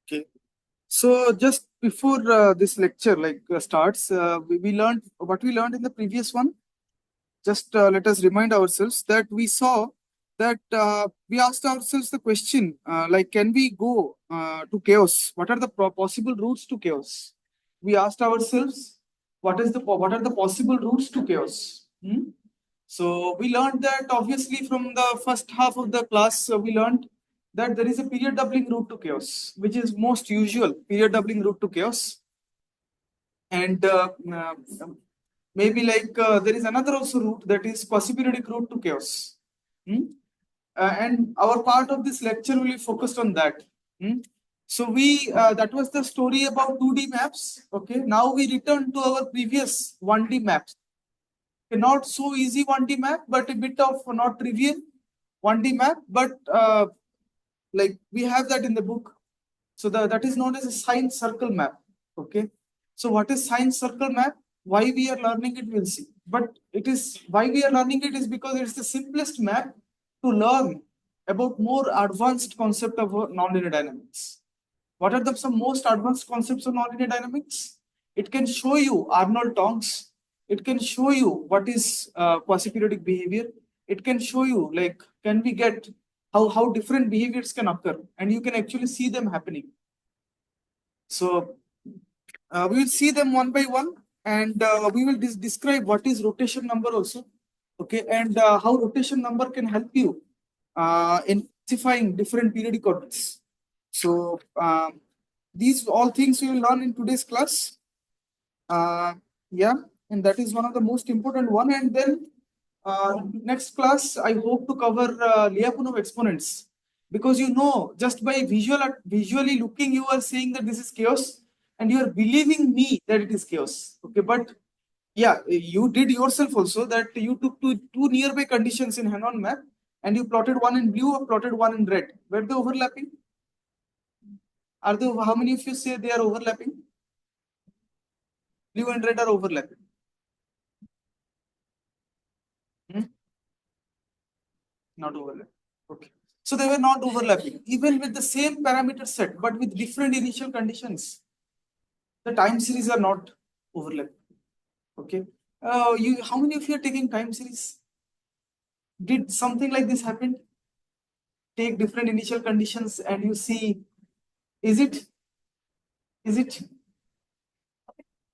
Okay. So just before this lecture starts, we learned what we learned in the previous one. Just let us remind ourselves that we saw that we asked ourselves the question can we go to chaos? What are the possible routes to chaos? We asked ourselves what are the possible routes to chaos? So we learned that obviously from the first half of the class, we learned that there is a period doubling route to chaos, which is most usual period doubling route to chaos. And maybe there is another also route, that is quasi-periodic route to chaos. And our part of this lecture will be focused on that. So we that was the story about 2D maps. Okay, now we return to our previous 1D maps. Not so easy 1D map, but a bit of not trivial 1D map, but like we have that in the book. So that is known as a science circle map. Okay. So what is science circle map? Why we are learning it, we'll see. But it is why we are learning it is because it's the simplest map to learn about more advanced concept of nonlinear dynamics. What are the some most advanced concepts of nonlinear dynamics? It can show you Arnold tongs. It can show you what is quasi-periodic behavior. It can show you can we get how different behaviors can occur, and you can actually see them happening. So we will see them one by one, and we will describe what is rotation number also. Okay, and how rotation number can help you in classifying different periodic orbits. So these all things we will learn in today's class. Yeah, and that is one of the most important one. And then next class, I hope to cover Lyapunov exponents, because just by visually looking, you are saying that this is chaos, and you are believing me that it is chaos. Okay, but yeah, you did yourself also that you took two nearby conditions in Hanon map, and you plotted one in blue or plotted one in red. Were they overlapping? Are they? How many of you say they are overlapping? Blue and red are overlapping. Not overlapping. Okay. So they were not overlapping, even with the same parameter set, but with different initial conditions. The time series are not overlapping. Okay. How many of you are taking time series? Did something like this happen? Take different initial conditions and you see, is it? Is it?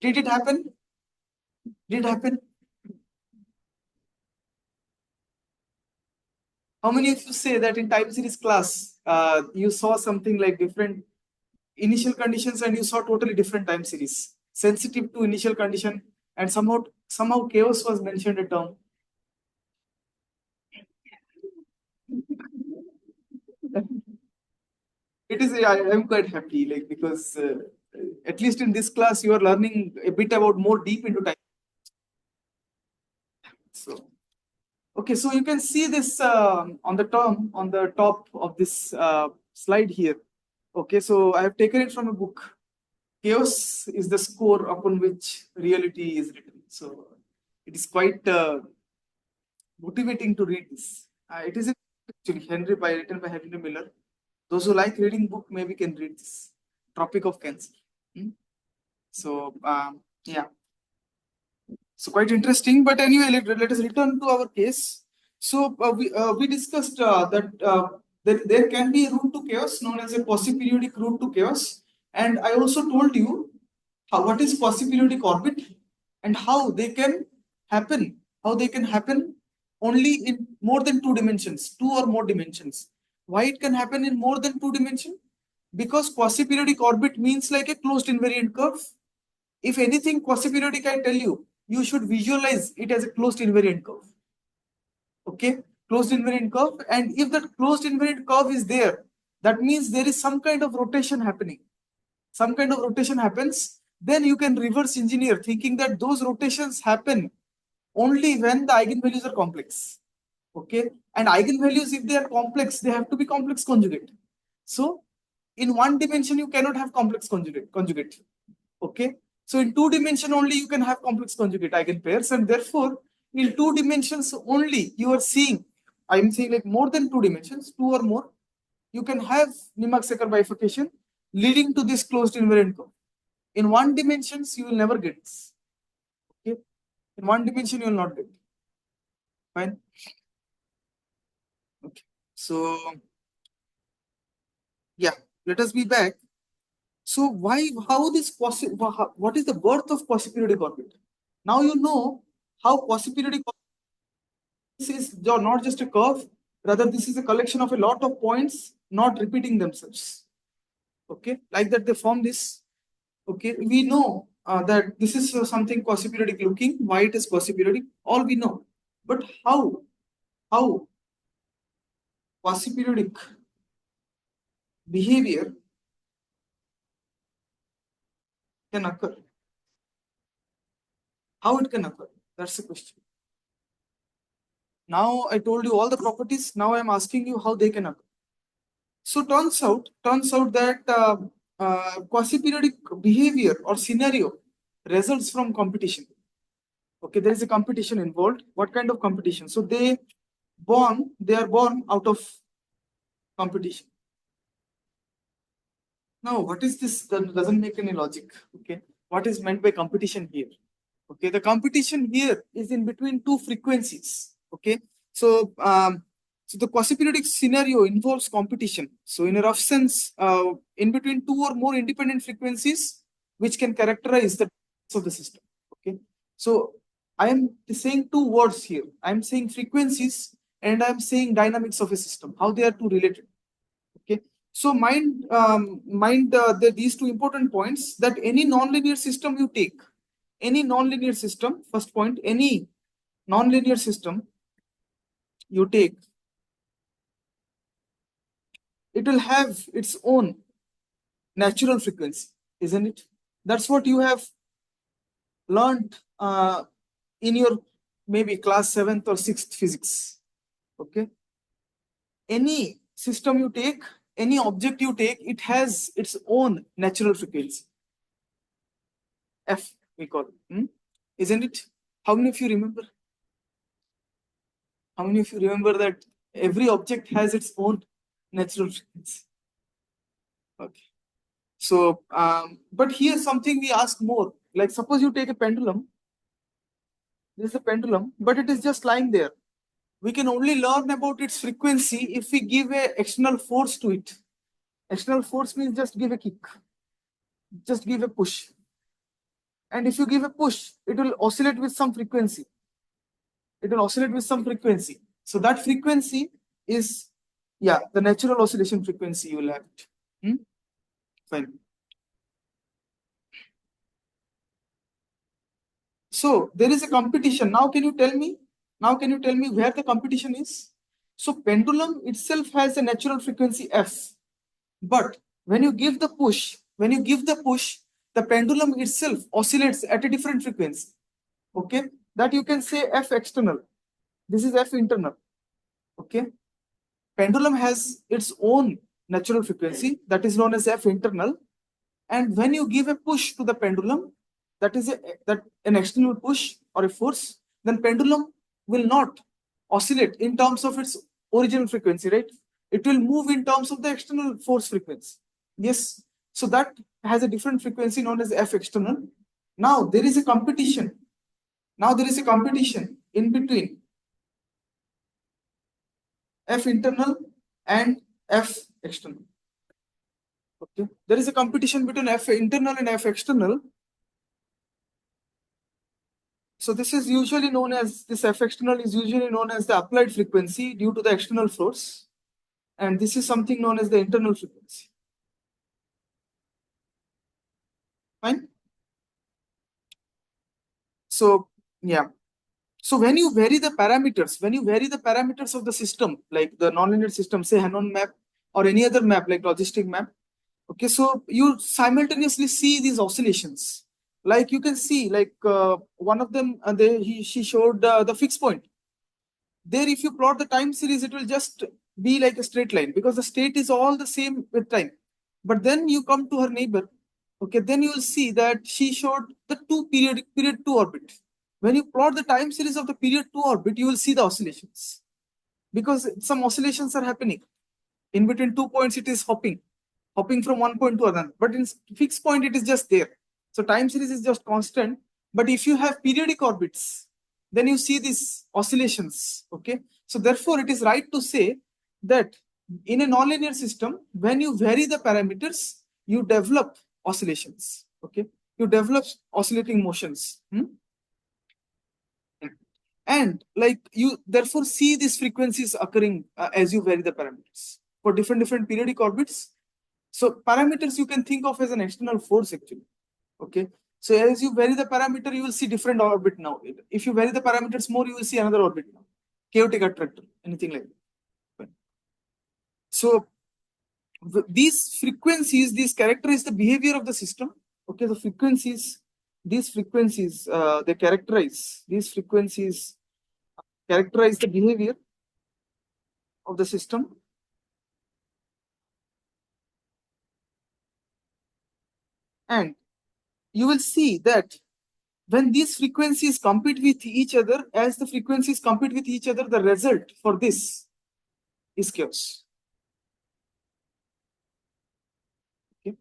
Did it happen? Did it happen? How many of you say that in time series class, you saw something like different initial conditions and you saw totally different time series, sensitive to initial condition, and somehow chaos was mentioned a term. It is, I am quite happy, because at least in this class you are learning a bit about more deep into time. So okay, so you can see this on the top of this slide here. Okay, so I have taken it from a book. Chaos is the score upon which reality is written. So it is quite motivating to read this. It is actually written by Henry Miller. Those who like reading book maybe can read this. Tropic of Cancer. So yeah, so quite interesting. But anyway, let us return to our case. So we discussed that there can be a route to chaos known as a quasi-periodic route to chaos, and I also told you what is quasi-periodic orbit and how they can happen. How they can happen only in more than two dimensions, two or more dimensions. Why it can happen in more than two dimensions? Because quasi-periodic orbit means like a closed invariant curve. If anything quasi-periodic, I tell you, you should visualize it as a closed invariant curve. Okay, closed invariant curve. And if that closed invariant curve is there, that means there is some kind of rotation happening. Some kind of rotation happens, then you can reverse engineer thinking that those rotations happen only when the eigenvalues are complex. Okay, and eigenvalues, if they are complex, they have to be complex conjugate. So in one dimension, you cannot have complex conjugate. Okay, so in two dimension only you can have complex conjugate eigenpairs, and therefore in two dimensions only you are seeing, I'm saying like more than two dimensions, two or more, you can have Nemack-Secker bifurcation, leading to this closed invariant curve. In one dimensions, you will never get this. Okay, in one dimension, you will not get. Fine. Okay, so yeah, let us be back. So why, how this possible? What is the birth of quasi-periodic orbit? Now you know how quasi-periodic is not just a curve, rather this is a collection of a lot of points not repeating themselves. Okay, like that they form this. Okay, we know that this is something quasi-periodic looking. Why it is quasi-periodic? All we know, but how quasi-periodic behavior can occur? How it can occur? That's the question. Now I told you all the properties. Now I'm asking you how they can occur. So turns out that quasi-periodic behavior or scenario results from competition. Okay, there is a competition involved. What kind of competition? So they are born out of competition. Now, what is this? That doesn't make any logic. Okay, what is meant by competition here? Okay, the competition here is in between two frequencies. Okay, so so the quasi-periodic scenario involves competition. So in a rough sense, in between two or more independent frequencies, which can characterize the of the system. Okay, so I am saying two words here. I am saying frequencies and I am saying dynamics of a system. How they are two related. Okay, so mind these two important points, that any nonlinear system you take, any nonlinear system, first point, any nonlinear system you take, it will have its own natural frequency, isn't it? That's what you have learned in your maybe class 7th or 6th physics. Okay, any system you take, any object you take, it has its own natural frequency, f we call it. Isn't it? How many of you remember? How many of you remember that every object has its own natural frequency? Okay. So, but here's something we ask more. Like suppose you take a pendulum. This is a pendulum, but it is just lying there. We can only learn about its frequency if we give a external force to it. External force means just give a kick. Just give a push. And if you give a push, it will oscillate with some frequency. It will oscillate with some frequency. So that frequency is, yeah, the natural oscillation frequency you will have it. Fine. So there is a competition. Now can you tell me? Now can you tell me where the competition is? So pendulum itself has a natural frequency f. But when you give the push, the pendulum itself oscillates at a different frequency. Okay, that you can say f external. This is f internal. Okay, pendulum has its own natural frequency that is known as f internal. And when you give a push to the pendulum, that is an external push or a force, then pendulum will not oscillate in terms of its original frequency, right? It will move in terms of the external force frequency. Yes. So that has a different frequency known as f external. Now there is a competition. Now there is a competition in between f internal and f external. Okay. There is a competition between f internal and f external. So this is usually known as, this f external is usually known as the applied frequency due to the external force. And this is something known as the internal frequency. Fine. So, yeah. So when you vary the parameters of the system, like the nonlinear system, say Hanon map or any other map like logistic map, okay, so you simultaneously see these oscillations. Like you can see, like one of them, she showed the fixed point. There, if you plot the time series, it will just be like a straight line because the state is all the same with time. But then you come to her neighbor, okay, then you will see that she showed the period 2 orbit. When you plot the time series of the period 2 orbit, you will see the oscillations because some oscillations are happening. In between 2 points, it is hopping. hopping from one point to another. But in fixed point, it is just there. So time series is just constant. But if you have periodic orbits, then you see these oscillations. Okay. So therefore, it is right to say that in a nonlinear system, when you vary the parameters, you develop oscillations. Okay. You develop oscillating motions. And like you therefore see these frequencies occurring as you vary the parameters for different periodic orbits. So parameters you can think of as an external force actually. Okay. So as you vary the parameter, you will see different orbit now. If you vary the parameters more, you will see another orbit now. Chaotic attractor, anything like that. So these frequencies, these characterize the behavior of the system. Okay, the frequencies, these frequencies, they characterize, these frequencies characterize the behavior of the system. And you will see that when these frequencies compete with each other, as the frequencies compete with each other, the result for this is chaos. Okay.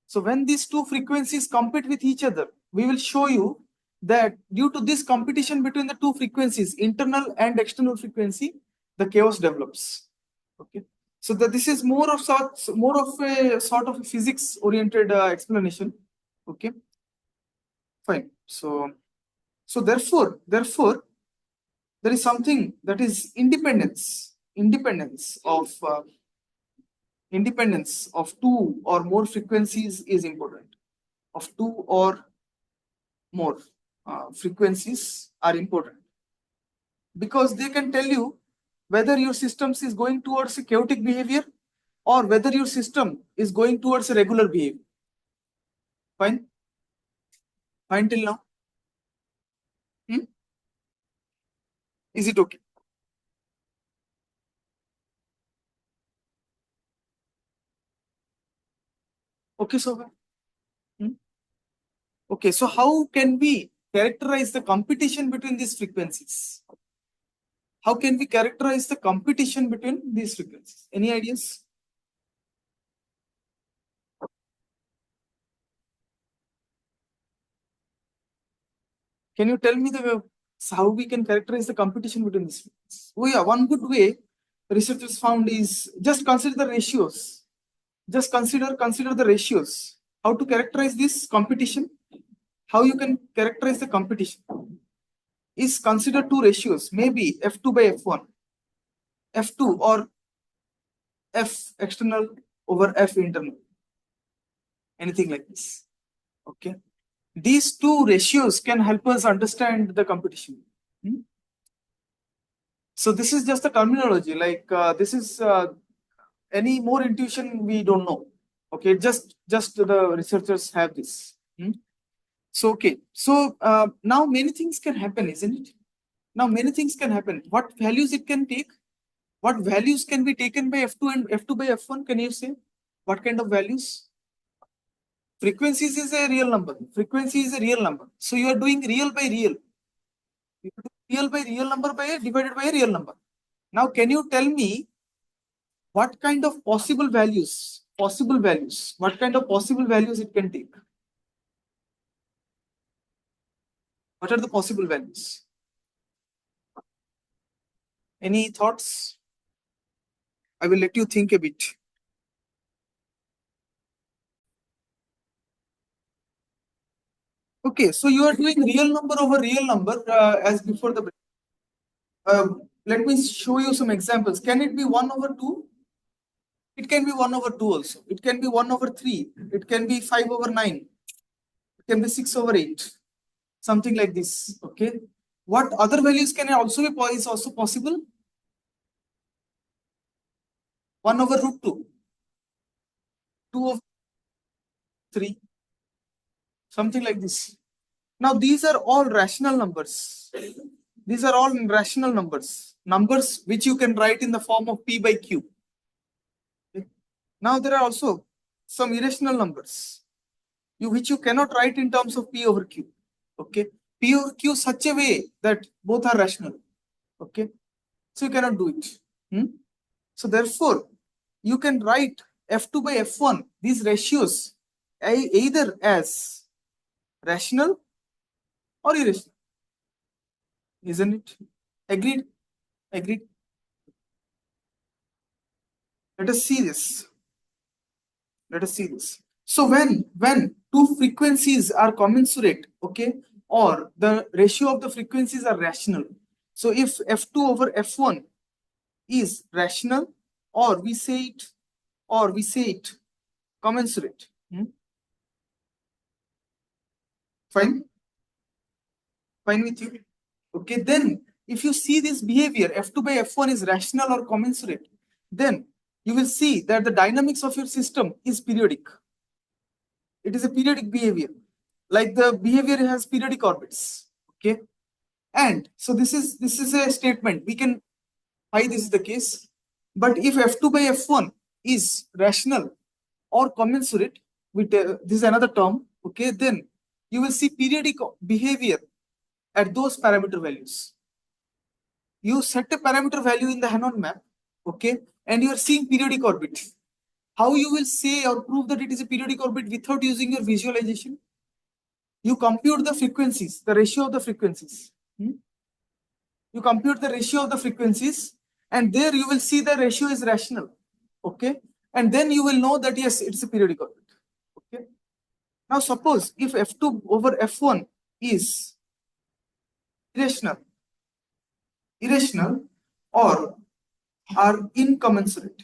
So when these two frequencies compete with each other, we will show you that due to this competition between the two frequencies, internal and external frequency, the chaos develops. Okay. So that this is more of a sort of physics oriented explanation. Okay. Fine. So therefore, there is something that is independence of two or more frequencies is important. Of two or more frequencies are important because they can tell you whether your system is going towards a chaotic behavior or whether your system is going towards a regular behavior. Fine? Fine till now? Is it okay? Okay, so okay, so how can we characterize the competition between these frequencies? How can we characterize the competition between these frequencies? Any ideas? Can you tell me how we can characterize the competition between these frequencies? Oh yeah, one good way researchers found is just consider the ratios. Just consider the ratios. How to characterize this competition? How you can characterize the competition? Is consider two ratios, maybe F2 by F1, F2 or F external over F internal, anything like this. Okay. These two ratios can help us understand the competition. So this is just a terminology, like this is any more intuition we don't know. Okay, just the researchers have this. So okay, so now many things can happen, isn't it? Now many things can happen. What values it can take? What values can be taken by F2 and F2 by F1? Can you say? What kind of values? Frequencies is a real number. Frequency is a real number. So you are doing real by real. You do real by real number by divided by a real number. Now, can you tell me what kind of possible values? What kind of possible values it can take? What are the possible values? Any thoughts? I will let you think a bit. Okay, so you are doing real number over real number as before the. Let me show you some examples. Can it be 1 over 2? It can be 1 over 2 also. It can be 1 over 3. It can be 5 over 9. It can be 6 over 8. Something like this. Okay. What other values can also be is also possible? 1 over root 2. 2 over 3. Something like this. Now these are all rational numbers. These are all rational numbers. Numbers which you can write in the form of P by Q. Okay. Now there are also some irrational numbers which you cannot write in terms of P over Q. Okay. P over Q such a way that both are rational. Okay. So you cannot do it. So therefore, you can write F2 by F1, these ratios either as rational or irrational, isn't it? Agreed? Agreed. Let us see this. Let us see this. So when two frequencies are commensurate, okay, or the ratio of the frequencies are rational. So if F2 over F1 is rational, or we say it commensurate. Fine? Fine with you? Okay, then if you see this behavior, F2 by F1 is rational or commensurate, then you will see that the dynamics of your system is periodic. It is a periodic behavior. Like the behavior has periodic orbits. Okay. And so this is a statement. We can why this is the case. But if F2 by F1 is rational or commensurate with this is another term, okay, then you will see periodic behavior at those parameter values. You set a parameter value in the Hanon map, okay, and you are seeing periodic orbit. How you will say or prove that it is a periodic orbit without using your visualization? You compute the frequencies, the ratio of the frequencies. You compute the ratio of the frequencies, and there you will see the ratio is rational. Okay, and then you will know that yes, it's a periodic orbit. Okay. Now suppose if F2 over F1 is irrational or are incommensurate,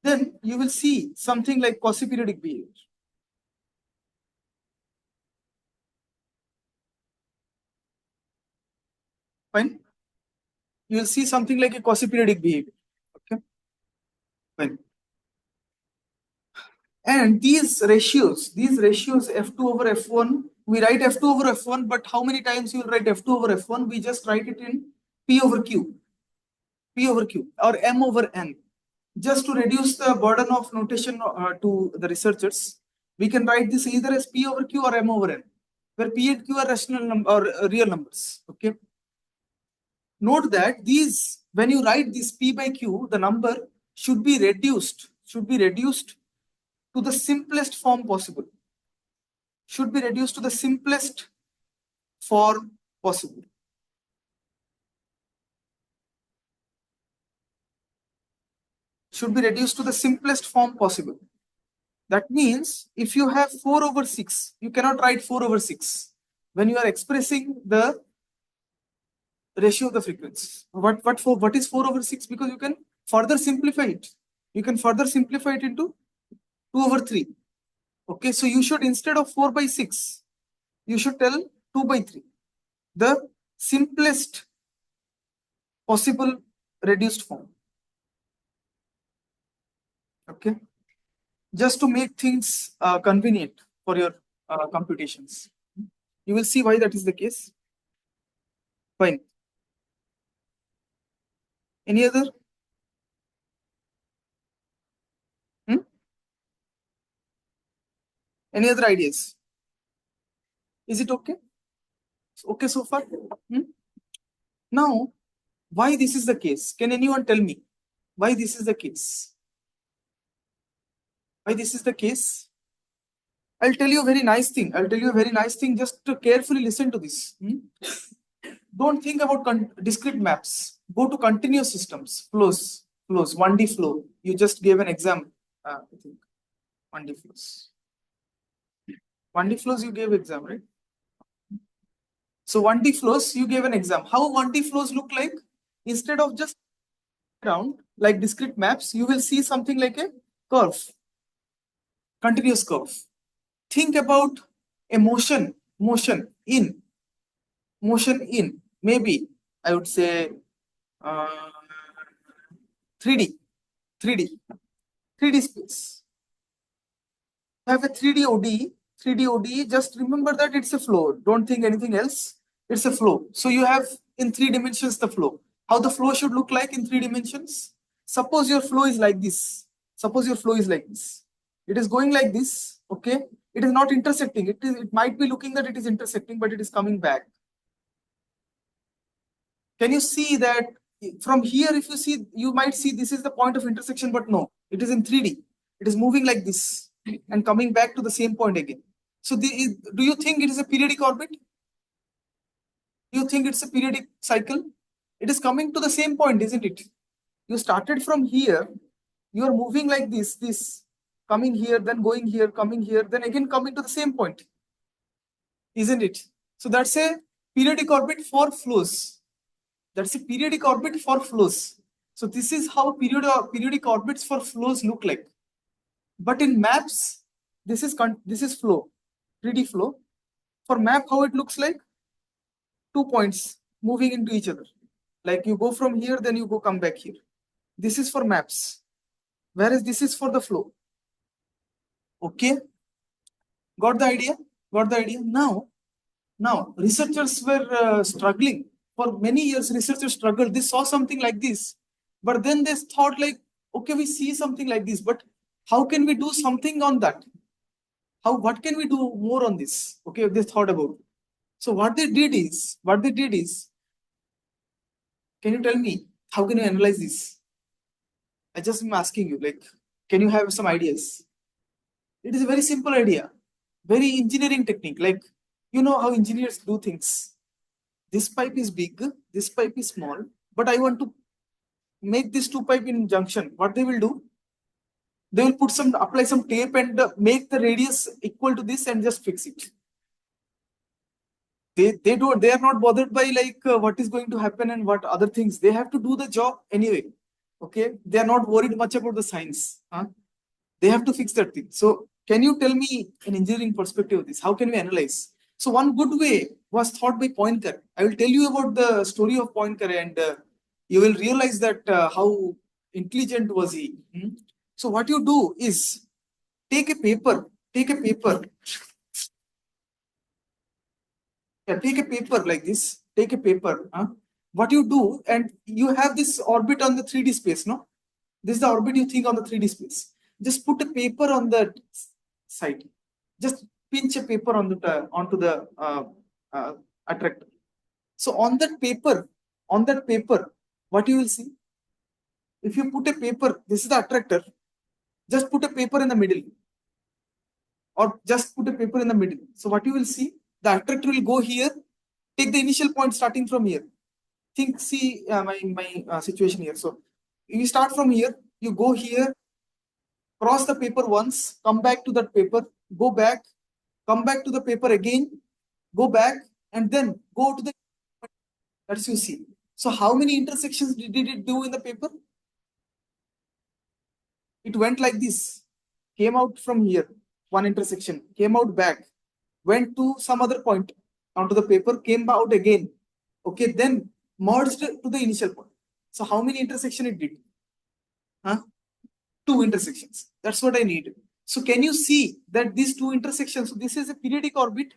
then you will see something like quasi-periodic behavior. Fine. You will see something like a quasi-periodic behavior. Okay. Fine. And these ratios F2 over F1, we write F2 over F1, but how many times you will write F2 over F1? We just write it in P over Q or M over N. Just to reduce the burden of notation to the researchers, we can write this either as P over Q or M over N, where P and Q are rational or real numbers. Okay. Note that when you write this P by Q, the number should be reduced to the simplest form possible. Should be reduced to the simplest form possible. Should be reduced to the simplest form possible. That means if you have 4 over 6, you cannot write 4 over 6 when you are expressing the ratio of the frequencies. What is 4 over 6? Because you can further simplify it. You can further simplify it into 2 over 3. Okay, so you should, instead of 4 by 6, you should tell 2 by 3. The simplest possible reduced form. Okay, just to make things convenient for your computations. You will see why that is the case. Fine. Any other? Any other ideas? Is it okay? Okay so far? Now, why this is the case? Can anyone tell me why this is the case? Why this is the case? I'll tell you a very nice thing. Just to carefully listen to this. Don't think about discrete maps. Go to continuous systems, flows, 1D flow. You just gave an exam, I think. 1D flows. 1D flows you gave exam, right? So 1D flows, you gave an exam. How 1D flows look like? Instead of just around like discrete maps, you will see something like a curve, continuous curve. Think about a motion in. Maybe I would say 3D space. Have a 3D ODE, just remember that it's a flow. Don't think anything else. It's a flow. So you have in 3 dimensions the flow. How the flow should look like in 3 dimensions? Suppose your flow is like this. It is going like this. Okay. It is not intersecting. It might be looking that it is intersecting, but it is coming back. Can you see that from here, if you see, you might see this is the point of intersection, but no, it is in 3D. It is moving like this and coming back to the same point again. So do you think it is a periodic orbit? Do you think it's a periodic cycle? It is coming to the same point, isn't it? You started from here, you are moving like this, coming here, then going here, coming here, then again coming to the same point, isn't it? So that's a periodic orbit for flows. That's a periodic orbit for flows. So this is how periodic orbits for flows look like. But in maps, this is flow, 3D flow. For map, how it looks like? 2 points moving into each other. Like you go from here, then you go come back here. This is for maps, whereas this is for the flow. Okay, got the idea? Got the idea? Now researchers were struggling for many years. Researchers struggled. They saw something like this, but then they thought like, okay, we see something like this, but how can we do something on that? What can we do more on this? Okay, they thought about. So what they did is, can you tell me how can you analyze this? I just am asking you, like, can you have some ideas? It is a very simple idea, very engineering technique. Like, you know how engineers do things. This pipe is big, this pipe is small, but I want to make this two pipe in junction. What they will do? They will apply some tape and make the radius equal to this and just fix it. They are not bothered by like what is going to happen and what other things. They have to do the job anyway. Okay, they are not worried much about the science. They have to fix that thing. So can you tell me an engineering perspective of this? How can we analyze? So one good way was thought by Poincare. I will tell you about the story of Poincare, and you will realize that how intelligent was he. So what you do is take a paper, take a paper like this, take a paper. What you do, and you have this orbit on the 3D space, no? This is the orbit you think on the 3D space. Just put a paper on the side. Just pinch a paper on the onto the attractor. So on that paper, what you will see? If you put a paper, this is the attractor. Just put a paper in the middle, or just put a paper in the middle. So what you will see? The attractor will go here. Take the initial point starting from here. See my situation here. So you start from here. You go here. Cross the paper once, come back to that paper, go back, come back to the paper again, go back, and then go to the, that's you see. So how many intersections did it do in the paper? It went like this, came out from here, one intersection, came out back, went to some other point onto the paper, came out again. Okay, then merged to the initial point. So how many intersection it did? 2 intersections. That's what I need. So can you see that these 2 intersections, so this is a periodic orbit.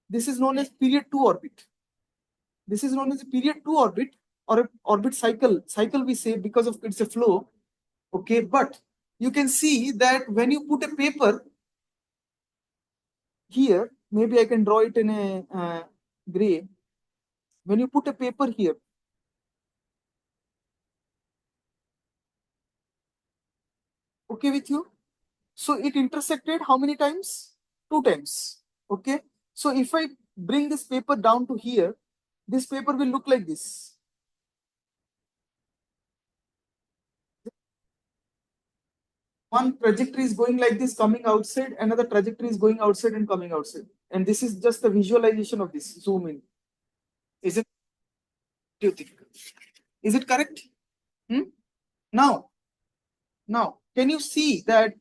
This is known as period 2 orbit. This is known as a period 2 orbit, or a orbit cycle. Cycle we say because of it's a flow. Okay, but you can see that when you put a paper here, maybe I can draw it in a gray. When you put a paper here, okay with you? So it intersected how many times? 2 times. Okay. So if I bring this paper down to here, this paper will look like this. One trajectory is going like this, coming outside, another trajectory is going outside and coming outside. And this is just the visualization of this. Zoom in. Is it? Do you think? Is it correct? Now, can you see that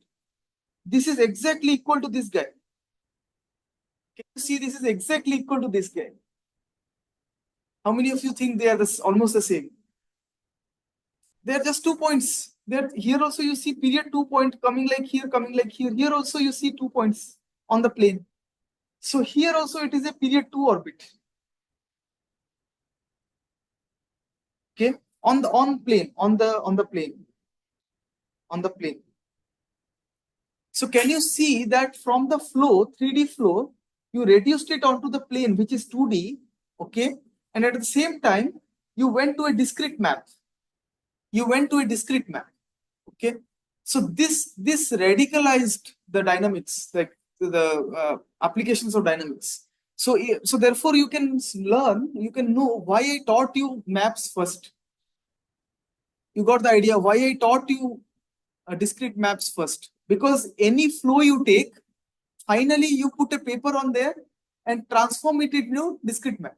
this is exactly equal to this guy? Can you see this is exactly equal to this guy? How many of you think they are almost the same? They are just 2 points. Here also you see period 2 point coming like here, coming like here. Here also you see 2 points on the plane. So here also it is a period 2 orbit. Okay, on the plane. So can you see that from the flow, 3D flow, you reduced it onto the plane, which is 2D, okay? And at the same time, you went to a discrete map. you went to a discrete map. Okay, so this radicalized the dynamics, like the applications of dynamics. So so therefore you can learn, you can know why I taught you maps first. You got the idea why I taught you discrete maps first, because any flow you take, finally you put a paper on there and transform it into discrete map.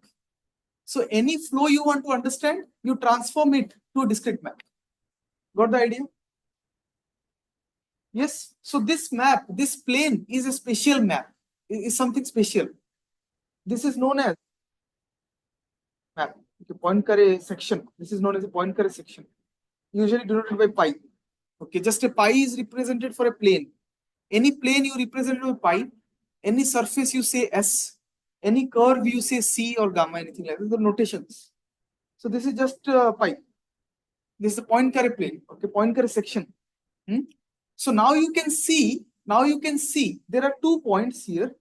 So any flow you want to understand, you transform it to a discrete map. Got the idea? Yes. So this map, this plane is a special map, is something special. This is known as map. Okay, Poincare section. This is known as a Poincare section. Usually denoted by pi. Okay, just a pi is represented for a plane. Any plane you represent with pi, any surface you say S, any curve you say C or gamma, anything like that. The notations. So this is just pi. This is the Poincare plane. Okay, Poincare section. Hmm? So now you can see, there are 2 points here.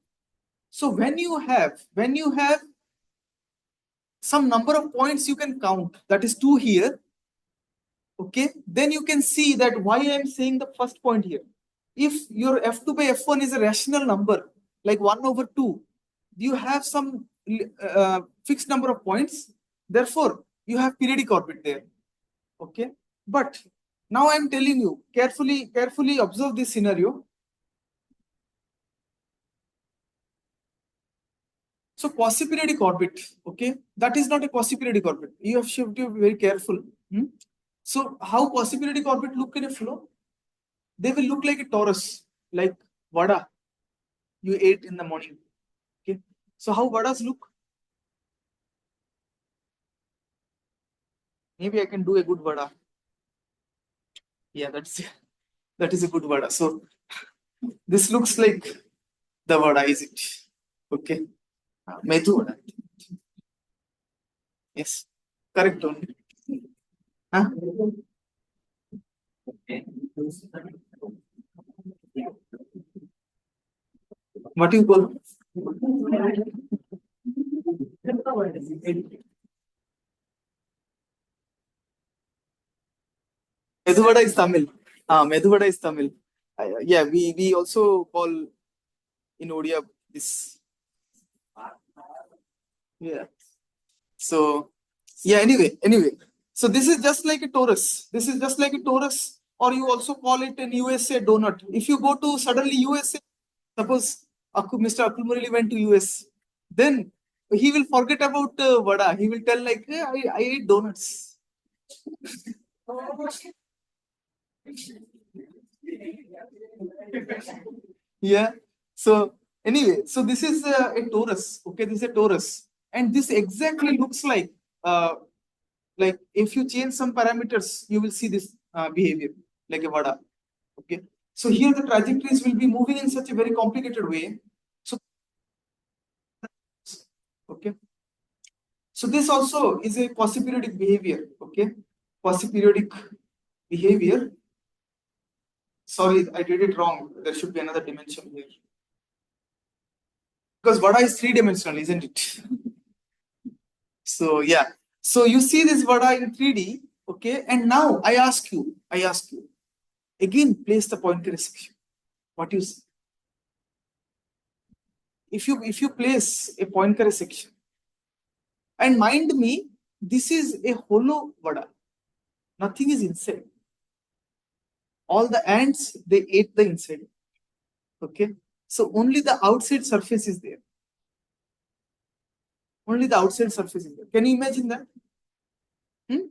So when you have some number of points you can count, that is 2 here, okay, then you can see that why I am saying the first point here. If your f2 by f1 is a rational number, like 1 over 2, you have some fixed number of points, therefore you have periodic orbit there. Okay, but now I am telling you, carefully observe this scenario. So quasi-periodic orbit, okay, that is not a quasi-periodic orbit. You have to be very careful. Hmm? So how quasi-periodic orbit look in a flow? They will look like a torus, like vada you ate in the morning. Okay, so how vadas look? Maybe I can do a good vada. Yeah, that is a good vada. So this looks like the vada, is it? Okay, Methu vada. Yes, correct only. Huh? What do you call? Meduvada is Tamil. Meduvada is Tamil. Yeah, we also call in Odia this. Yeah. So yeah. Anyway. So this is just like a torus. This is just like a torus, or you also call it an USA donut. If you go to suddenly USA, suppose Mr. Akul Murali went to US, then he will forget about vada. He will tell like, hey, I ate donuts. Yeah. So anyway, so this is a torus. Okay, this is a torus, and this exactly looks like if you change some parameters, you will see this behavior like a vada. Okay. So here the trajectories will be moving in such a very complicated way. So okay. So this also is a quasi-periodic behavior. Okay, quasi-periodic behavior. Sorry, I did it wrong. There should be another dimension here. Because vada is 3-dimensional, isn't it? So yeah. So you see this vada in 3D, okay? And now I ask you, again, place the Poincare section. What you see? If you place a Poincare section, and mind me, this is a hollow vada. Nothing is inside. All the ants, they ate the inside. Okay. So only the outside surface is there. Only the outside surface is there. Can you imagine that? Hmm?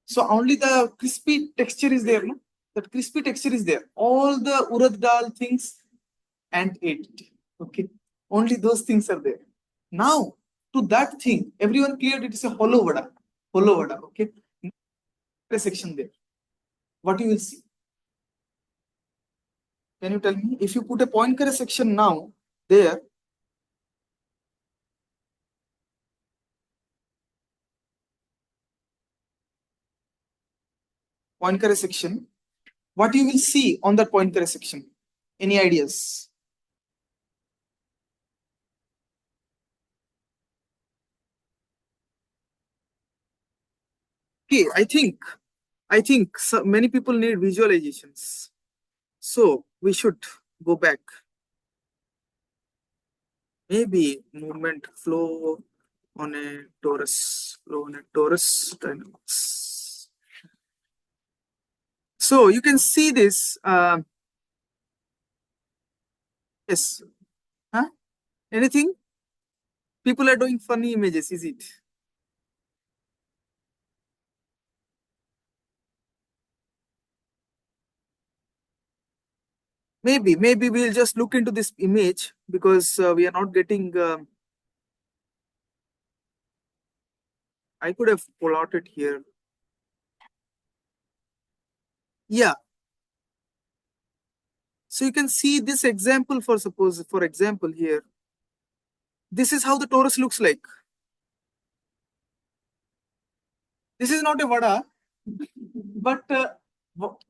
So only the crispy texture is there. No? That crispy texture is there. All the urad dal things and ate it. Okay. Only those things are there. Now, to that thing, everyone cleared it is a hollow vada. Hollow vada. Okay. A section there. What you will see? Can you tell me? If you put a Poincare section now there, Poincare section, what you will see on that Poincare section? Any ideas? Okay, I think I think so many people need visualizations. So we should go back. Maybe movement flow on a torus, flow on a torus dynamics. So you can see this. Yes. Huh? Anything? People are doing funny images, is it? Maybe we'll just look into this image because we are not getting. I could have plotted here. Yeah. So you can see this example for example here. This is how the torus looks like. This is not a vada, but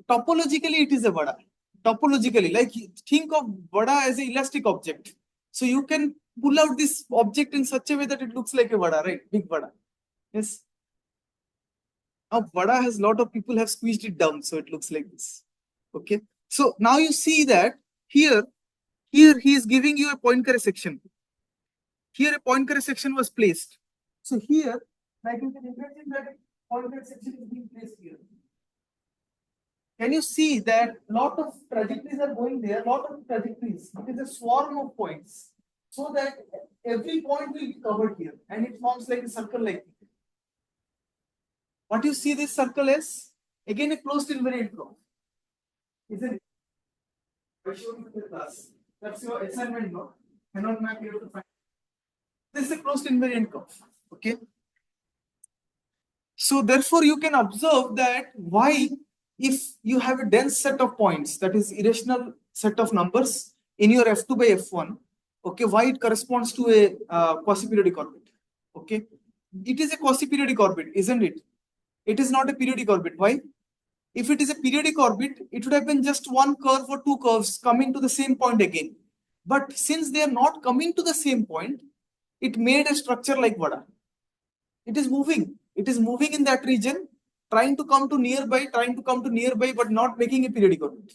topologically it is a vada. Topologically, like think of vada as an elastic object. So you can pull out this object in such a way that it looks like a vada, right? Big vada. Yes. Now vada has lot of people have squeezed it down, so it looks like this. Okay. So now you see that here he is giving you a Poincare section. Here a Poincare section was placed. So here, like you can imagine that Poincare section is being placed here. Can you see that lot of trajectories are going there, lot of trajectories. It is a swarm of points. So that every point will be covered here and it forms like a circle like this. What you see this circle as? Again a closed invariant curve. Isn't it? I showed you in the class. That's your assignment note. Cannot map you have to find. This is a closed invariant curve. Okay. So therefore you can observe that why if you have a dense set of points, that is irrational set of numbers in your F2 by F1, okay, why it corresponds to a quasi-periodic orbit. Okay. It is a quasi-periodic orbit, isn't it? It is not a periodic orbit. Why? If it is a periodic orbit, it would have been just one curve or two curves coming to the same point again. But since they are not coming to the same point, it made a structure like vada. It is moving. It is moving in that region, trying to come to nearby, but not making a periodic orbit.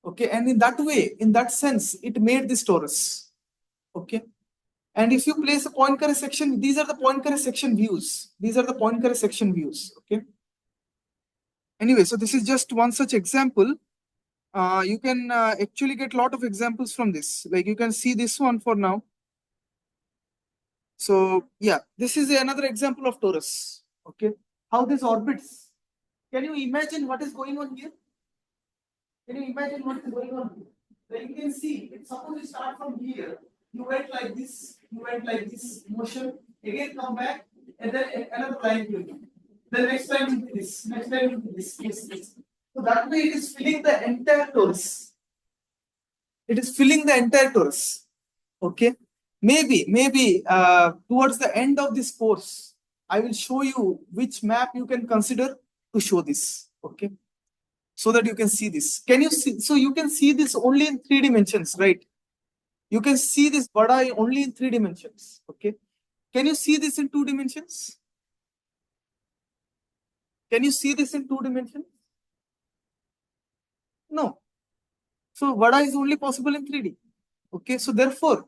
Okay, and in that way, in that sense, it made this torus. Okay, and if you place a Poincare section, these are the Poincare section views. These are the Poincare section views. Okay. Anyway, so this is just one such example. You can actually get a lot of examples from this. Like you can see this one for now. So yeah, this is another example of torus. Okay, how this orbits. Can you imagine what is going on here? Can you imagine what is going on here? Then you can see, suppose you start from here, you went like this motion, again come back, and then another line will be. Then next time will be this, next time will be this. So that way it is filling the entire torus. It is filling the entire torus. Okay. Maybe towards the end of this course, I will show you which map you can consider to show this. Okay. So that you can see this. Can you see? So you can see this only in 3 dimensions, right? You can see this vada only in 3 dimensions. Okay. Can you see this in 2 dimensions? Can you see this in 2 dimensions? No. So vada is only possible in 3D. Okay. So therefore,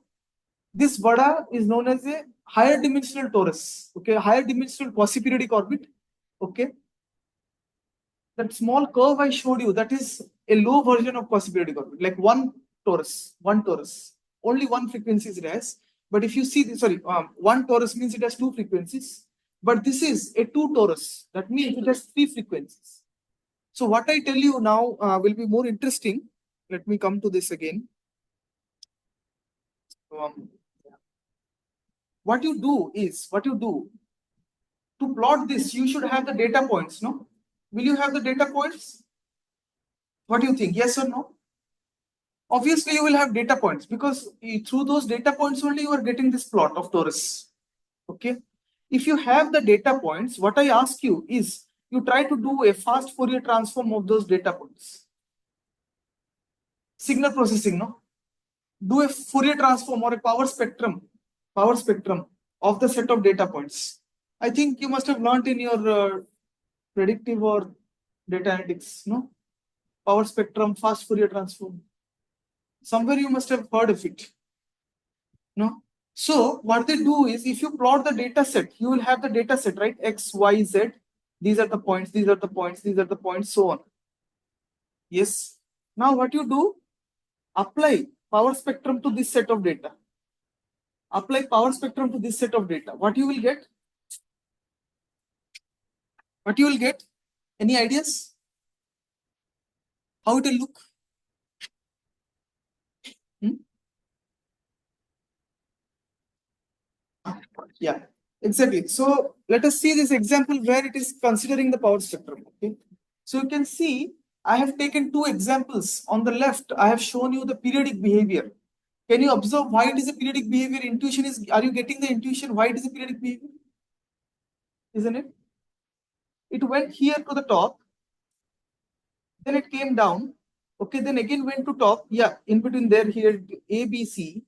this vada is known as a higher dimensional torus. Okay. Higher dimensional quasi-periodic orbit. Okay. That small curve I showed you, that is a low version of quasi-periodic orbit, like one torus. Only one frequency it has. But if you see this, sorry, one torus means it has two frequencies. But this is a two torus. That means it has three frequencies. So what I tell you now will be more interesting. Let me come to this again. What you do to plot this, you should have the data points, no? Will you have the data points? What do you think? Yes or no? Obviously, you will have data points because through those data points only you are getting this plot of torus. Okay. If you have the data points, what I ask you is you try to do a fast Fourier transform of those data points. Signal processing, no? Do a Fourier transform or a power spectrum of the set of data points. I think you must have learned in your predictive or Data analytics, no? Power spectrum, fast Fourier transform. Somewhere you must have heard of it, no? So what they do is, if you plot the data set, you will have the data set, right? X, Y, Z. These are the points, these are the points, these are the points, so on. Yes. Now what you do? Apply power spectrum to this set of data. Apply power spectrum to this set of data. What you will get? What you will get? Any ideas? How it will look? Hmm? Yeah, exactly. So let us see this example where it is considering the power spectrum. Okay. So you can see I have taken two examples. On the left, I have shown you the periodic behavior. Can you observe why it is a periodic behavior? Intuition is, are you getting the intuition why it is a periodic behavior? Isn't it? It went here to the top, then it came down. Okay, then again went to top. Yeah, in between there, here A, B, C.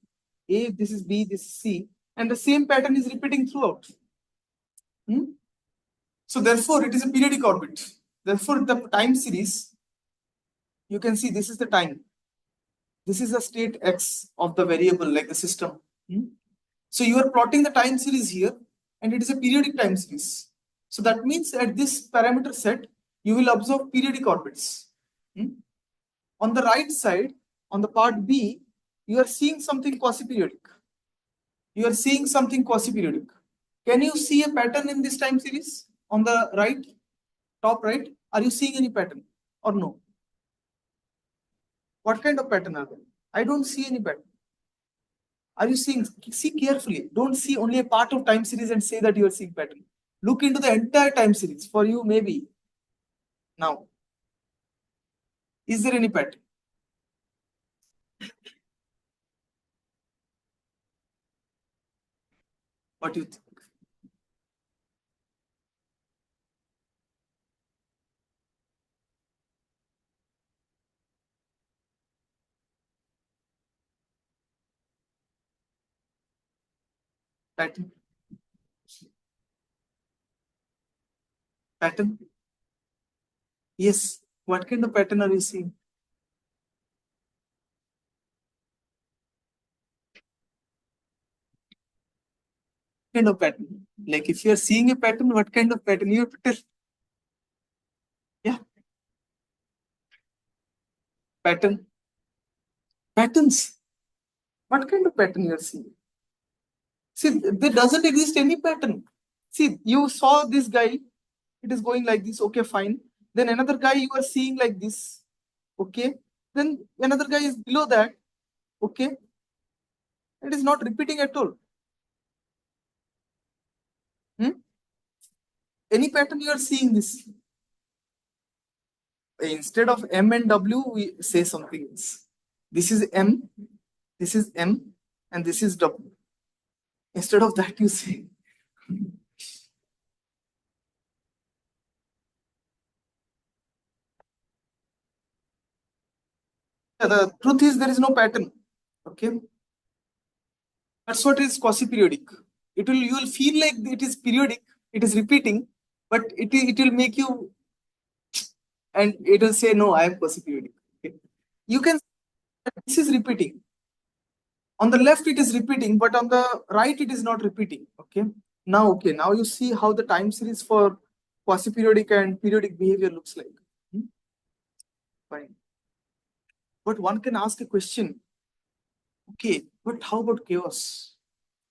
A, this is B, this is C. And the same pattern is repeating throughout. Hmm? So therefore, it is a periodic orbit. Therefore, the time series, you can see this is the time. This is the state X of the variable, like the system. Hmm? So you are plotting the time series here, and it is a periodic time series. So that means at this parameter set, you will observe periodic orbits. Hmm? On the right side, on the part B, you are seeing something quasi-periodic. You are seeing something quasi-periodic. Can you see a pattern in this time series on the right, top right? Are you seeing any pattern or no? What kind of pattern are there? I don't see any pattern. Are you seeing? See carefully. Don't see only a part of time series and say that you are seeing pattern. Look into the entire time series. For you, maybe. Now, is there any pattern? What do you think? Pattern? Pattern? Yes. What kind of pattern are you seeing? Kind of pattern? Like if you are seeing a pattern, what kind of pattern? You have to tell. Yeah. Pattern? Patterns? What kind of pattern you are seeing? See, there doesn't exist any pattern. See, you saw this guy, it is going like this, okay, fine. Then another guy you are seeing like this, okay. Then another guy is below that, okay. It is not repeating at all. Hmm? Any pattern you are seeing this. Instead of M and W, we say something else. This is M, this is M, and this is W. Instead of that, you say. The truth is there is no pattern. Okay. That's what is quasi-periodic. You will feel like it is periodic, it is repeating, but it will make you, and it will say, no, I am quasi-periodic. Okay. You can, this is repeating. On the left, it is repeating, but on the right, it is not repeating. Okay, now you see how the time series for quasi-periodic and periodic behavior looks like. Hmm? Fine. But one can ask a question. Okay, but how about chaos?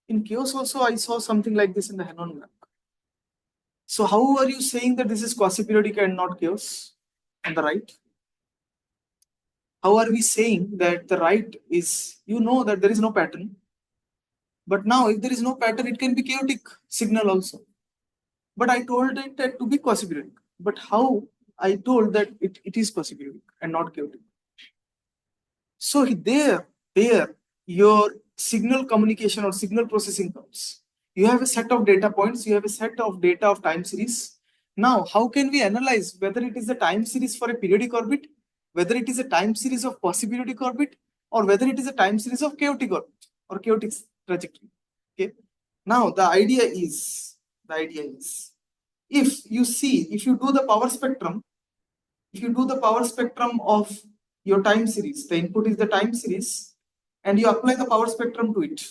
In chaos also, I saw something like this in the Hanon map. So how are you saying that this is quasi-periodic and not chaos on the right? How are we saying that the right is, you know that there is no pattern, but now if there is no pattern, it can be chaotic signal also. But I told it that to be quasi-periodic. But how I told that it is quasi-periodic and not chaotic. So there, your signal communication or signal processing comes. You have a set of data points, you have a set of data of time series. Now, how can we analyze whether it is a time series for a periodic orbit, whether it is a time series of quasi-periodic orbit, or whether it is a time series of chaotic orbit or chaotic trajectory? Okay. Now, the idea is, if you do the power spectrum, if you do the power spectrum of your time series, the input is the time series, and you apply the power spectrum to it.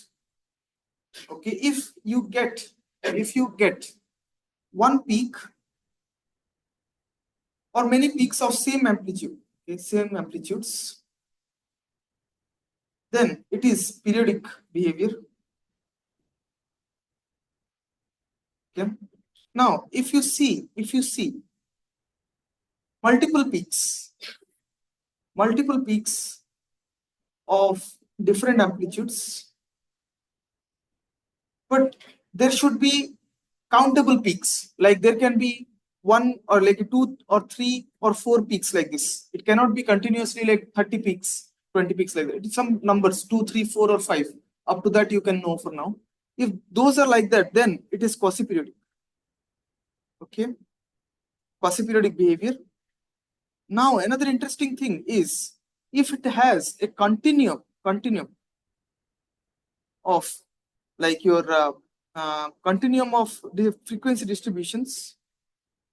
Okay, if you get one peak or many peaks of same amplitude, okay, same amplitudes, then it is periodic behavior. Okay. Now, if you see multiple peaks of different amplitudes, but there should be countable peaks. Like there can be one or like two or three or four peaks like this. It cannot be continuously like 30 peaks, 20 peaks like that. It's some numbers, 2, 3, 4, or 5. Up to that you can know for now. If those are like that, then it is quasi-periodic. Okay, quasi-periodic behavior. Now another interesting thing is if it has a continuum of like your continuum of the frequency distributions,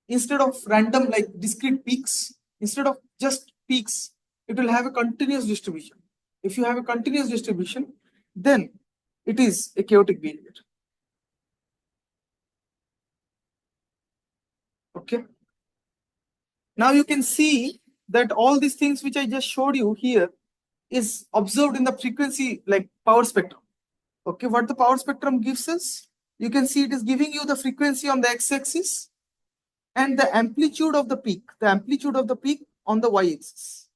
instead of random like discrete peaks, instead of just peaks, it will have a continuous distribution. If you have a continuous distribution, then it is a chaotic behavior. Okay. Now you can see that all these things which I just showed you here is observed in the frequency like power spectrum. Okay, what the power spectrum gives us, you can see it is giving you the frequency on the x-axis and the amplitude of the peak on the y-axis.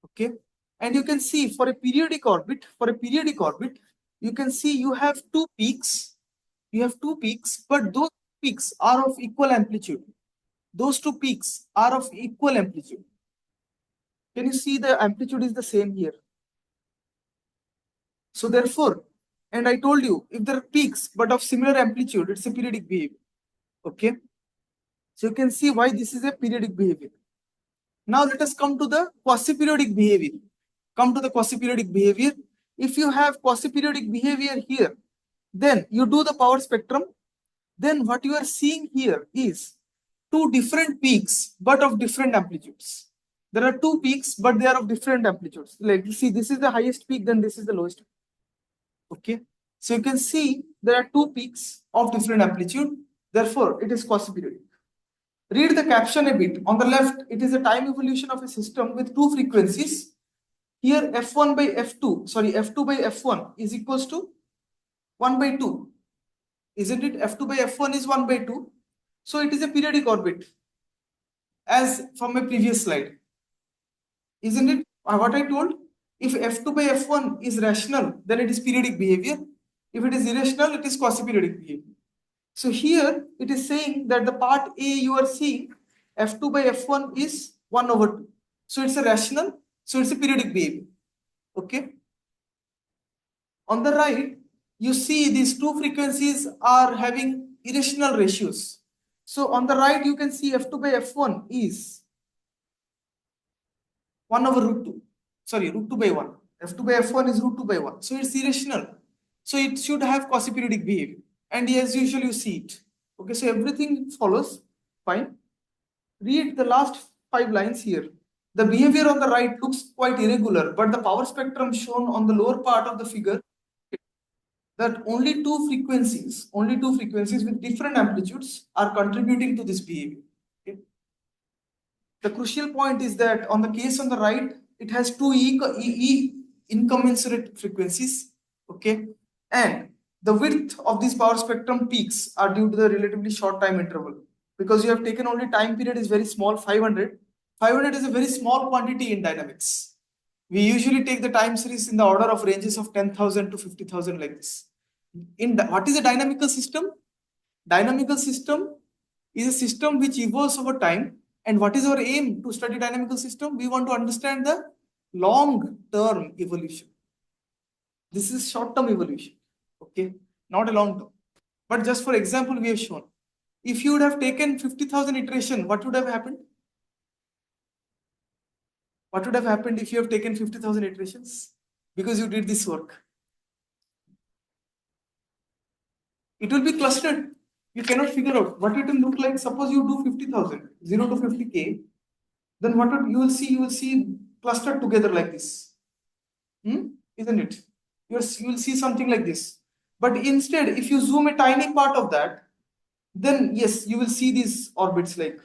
Okay, and you can see for a periodic orbit, you can see you have two peaks, but those peaks are of equal amplitude. Those two peaks are of equal amplitude. Can you see the amplitude is the same here? So therefore, and I told you, if there are peaks but of similar amplitude, it's a periodic behavior. Okay, so you can see why this is a periodic behavior. Now let us come to the quasi-periodic behavior. If you have quasi-periodic behavior here, then you do the power spectrum. Then what you are seeing here is two different peaks but of different amplitudes. There are two peaks but they are of different amplitudes. Like you see, this is the highest peak, then this is the lowest peak. Okay, so you can see there are two peaks of different amplitude. Therefore, it is quasi-periodic. Read the caption a bit. On the left, it is a time evolution of a system with two frequencies. Here, f1 by f2, sorry, f2 by f1 is equals to 1 by 2. Isn't it? F2 by f1 is 1 by 2. So it is a periodic orbit, as from my previous slide. Isn't it? What I told? If f2 by f1 is rational, then it is periodic behavior. If it is irrational, it is quasi-periodic behavior. So here it is saying that the part A you are seeing, f2 by f1 is 1 over 2. So it's a rational, so it's a periodic behavior. Okay. On the right, you see these two frequencies are having irrational ratios. So on the right, you can see f2 by f1 is 1 over root 2. Sorry, root 2 by 1. f2 by f1 is root 2 by 1. So it's irrational. So it should have quasi-periodic behavior. And as usual, you see it. Okay, so everything follows. Fine. Read the last 5 lines here. The behavior on the right looks quite irregular, but the power spectrum shown on the lower part of the figure that only two frequencies with different amplitudes are contributing to this behavior. Okay. The crucial point is that on the case on the right, it has two incommensurate frequencies. Okay, and the width of these power spectrum peaks are due to the relatively short time interval, because you have taken only time period is very small, 500. 500 is a very small quantity in dynamics. We usually take the time series in the order of ranges of 10,000 to 50,000 like this. What is a dynamical system? Dynamical system is a system which evolves over time. And what is our aim to study dynamical system? We want to understand the long-term evolution. This is short-term evolution, okay, not a long-term. But just for example, we have shown, if you would have taken 50,000 iteration, what would have happened? What would have happened if you have taken 50,000 iterations? Because you did this work. It will be clustered. You cannot figure out what it will look like. Suppose you do 50,000, 0 to 50K. then what would you will see? You will see clustered together like this. Isn't it? You will see something like this. But instead, if you zoom a tiny part of that, then yes, you will see these orbits like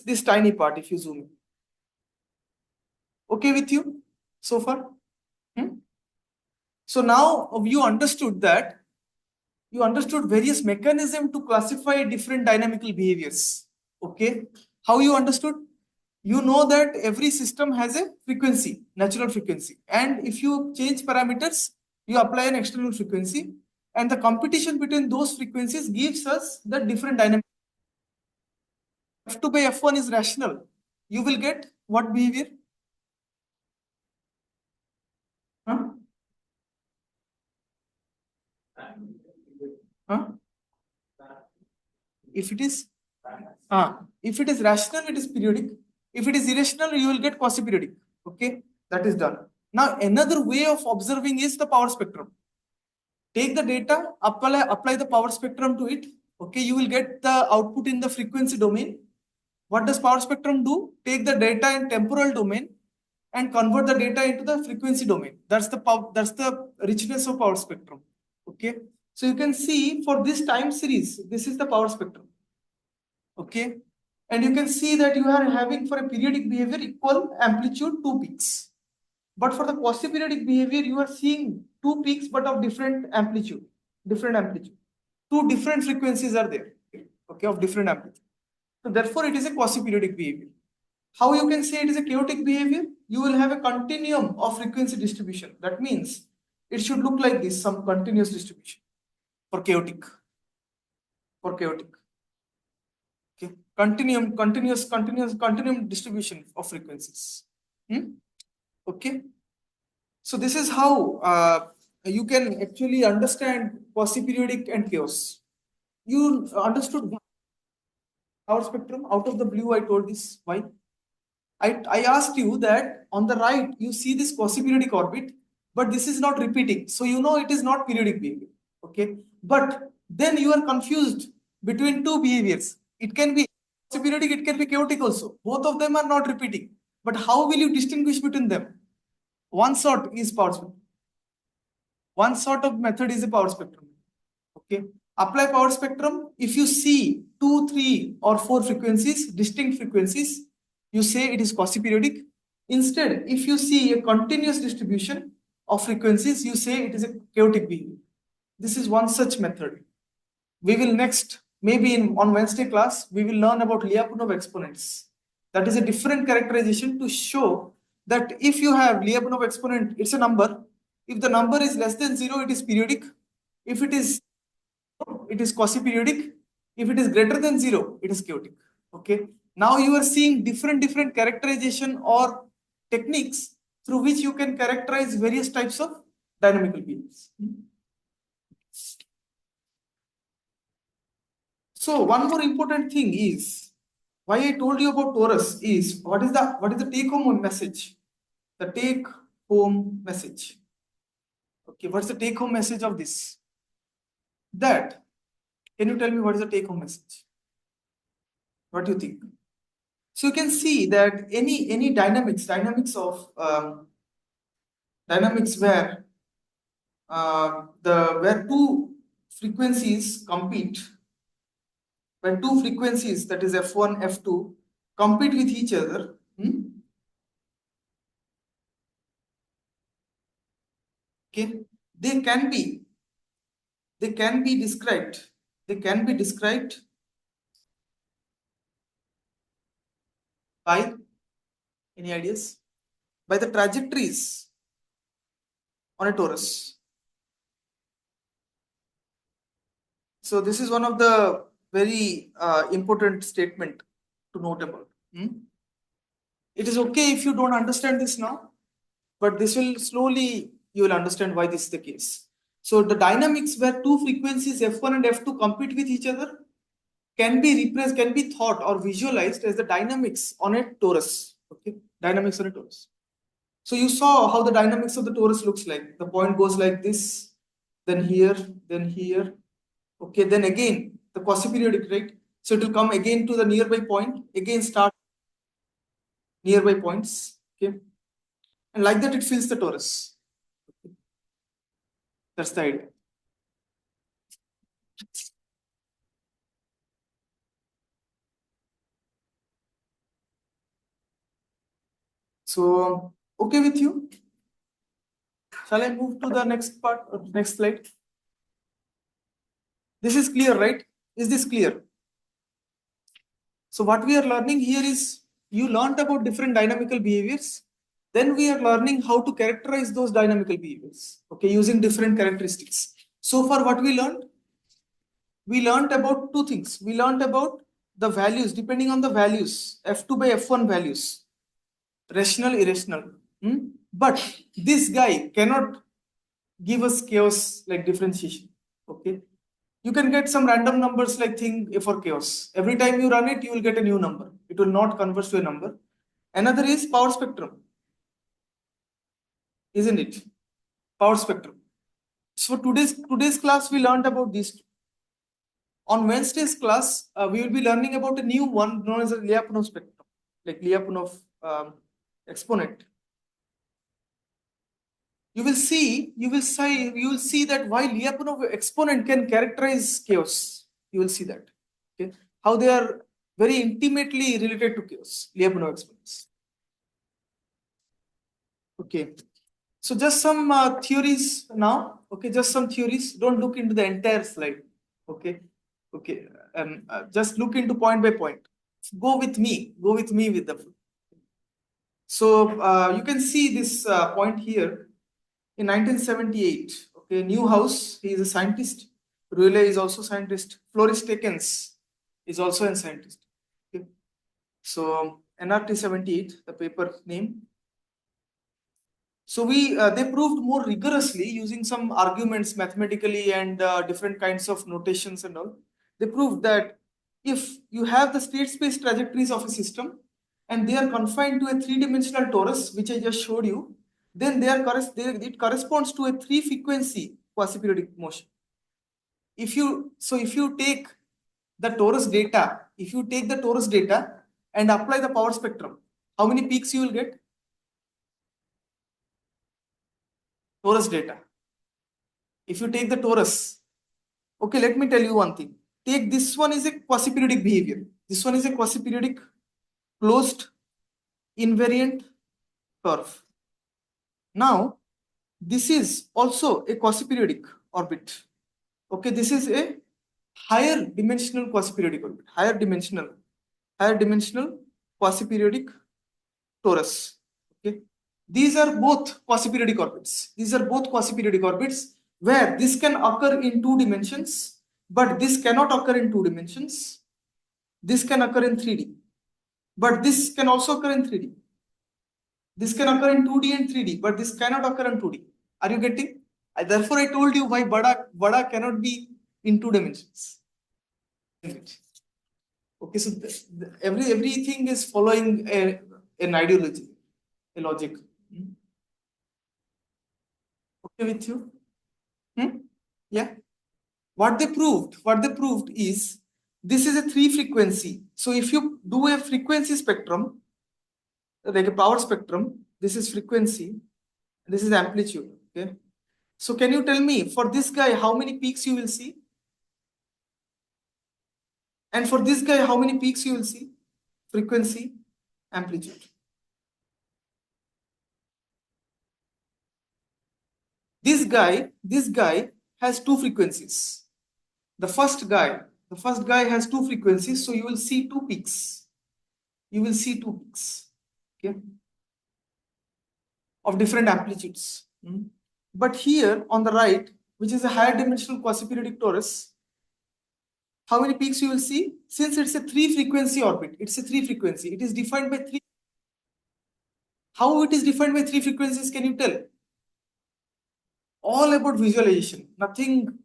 this tiny part if you zoom in. Okay with you so far? So now you understood that you understood various mechanisms to classify different dynamical behaviors. Okay, how you understood? You know that every system has a frequency, natural frequency, and if you change parameters, you apply an external frequency, and the competition between those frequencies gives us the different dynamic. F2 by F1 is rational. You will get what behavior? Huh? Huh? If it is if it is rational, it is periodic. If it is irrational, you will get quasi-periodic. Okay, that is done. Now another way of observing is the power spectrum. Take the data, apply the power spectrum to it. Okay, you will get the output in the frequency domain. What does power spectrum do? Take the data in temporal domain and convert the data into the frequency domain. That's the power, that's the richness of power spectrum. Okay, so you can see for this time series, this is the power spectrum. Okay, and you can see that you are having for a periodic behavior equal amplitude 2 peaks. But for the quasi-periodic behavior, you are seeing 2 peaks but of different amplitude. Two different frequencies are there, okay, of different amplitude. So therefore, it is a quasi-periodic behavior. How you can say it is a chaotic behavior? You will have a continuum of frequency distribution. That means it should look like this, some continuous distribution for chaotic. Okay, continuum distribution of frequencies. Okay, so this is how you can actually understand quasi-periodic and chaos. You understood power spectrum out of the blue. I told this why. I asked you that on the right you see this quasi-periodic orbit, but this is not repeating, so you know it is not periodic behavior. Okay, but then you are confused between two behaviors. It can be quasi-periodic, it can be chaotic also. Both of them are not repeating. But how will you distinguish between them? One sort is power spectrum. One sort of method is a power spectrum. Okay, apply power spectrum. If you see 2, 3, or 4 frequencies, distinct frequencies, you say it is quasi-periodic. Instead, if you see a continuous distribution of frequencies, you say it is a chaotic behavior. This is one such method. We will next, maybe on Wednesday class, we will learn about Lyapunov exponents. That is a different characterization to show that if you have Lyapunov exponent, it's a number. If the number is less than 0, it is periodic. If it is quasi-periodic. If it is greater than 0, it is chaotic. Okay. Now you are seeing different characterization or techniques through which you can characterize various types of dynamical behaviors. So one more important thing is why I told you about torus is what is the take home message? The take home message. Okay, what's the take home message of this? That, can you tell me what is the take home message? What do you think? So you can see that any dynamics of dynamics where where two frequencies compete, when two frequencies, that is F1, F2, compete with each other, okay, they can be described by, any ideas? By the trajectories on a torus. So this is one of the very important statement to note about. It is okay if you don't understand this now, but this will slowly, you will understand why this is the case. So the dynamics where two frequencies F1 and F2 compete with each other can be thought or visualized as the dynamics on a torus. Okay, dynamics on a torus. So you saw how the dynamics of the torus looks like. The point goes like this, then here, then here. Okay, then again the quasi-periodic, right? So it will come again to the nearby point, again start nearby points. Okay. And like that, it fills the torus. That's the idea. So, okay with you? Shall I move to the next part or next slide? This is clear, right? Is this clear? So what we are learning here is you learned about different dynamical behaviors. Then we are learning how to characterize those dynamical behaviors, okay, using different characteristics. So far, what we learned? We learned about two things. We learned about the values, depending on the values, F2 by F1 values, rational, irrational. But this guy cannot give us chaos like differentiation, okay? You can get some random numbers like thing for chaos. Every time you run it, you will get a new number. It will not converge to a number. Another is power spectrum, isn't it? Power spectrum. So today's class, we learned about these two. On Wednesday's class, we will be learning about a new one known as a Lyapunov spectrum, like Lyapunov exponent. You will see that why Lyapunov exponent can characterize chaos. You will see that. Okay, how they are very intimately related to chaos, Lyapunov exponents. Okay, so just some theories now. Okay, just some theories. Don't look into the entire slide. Okay, okay, just look into point by point. Go with me. Go with me with the. So you can see this point here in 1978. Okay, Newhouse, he is a scientist. Reuleaux is also a scientist. Floris-Tekens is also a scientist. Okay. So NRT 78, the paper name. So they proved more rigorously using some arguments mathematically and different kinds of notations and all. They proved that if you have the state space trajectories of a system and they are confined to a three-dimensional torus, which I just showed you, then it corresponds to a three-frequency quasi-periodic motion. If you take the torus data and apply the power spectrum, how many peaks you will get? Torus data. If you take the torus, okay, let me tell you one thing. Take this one is a quasi-periodic behavior. This one is a quasi-periodic closed invariant curve. Now, this is also a quasi-periodic orbit. Okay, this is a higher dimensional quasi-periodic orbit, higher dimensional quasi-periodic torus. Okay, these are both quasi-periodic orbits. These are both quasi-periodic orbits where this can occur in two dimensions, but this cannot occur in two dimensions. This can occur in 3D, but this can also occur in 3D. This can occur in 2D and 3D, but this cannot occur in 2D. Are you getting? Therefore, I told you why Bada cannot be in two dimensions. Okay, so everything is following an ideology, a logic. Okay with you? Yeah. What they proved is this is a three frequency. So if you do a frequency spectrum, like a power spectrum, this is frequency, this is amplitude. Okay. So can you tell me for this guy how many peaks you will see? And for this guy, how many peaks you will see? Frequency, amplitude. This guy has two frequencies. The first guy has two frequencies, so you will see two peaks. You will see two peaks, okay, of different amplitudes. But here on the right, which is a higher dimensional quasi-periodic torus, how many peaks you will see? Since it's a three frequency orbit, it's a three frequency. It is defined by three. How it is defined by three frequencies? Can you tell? All about visualization, nothing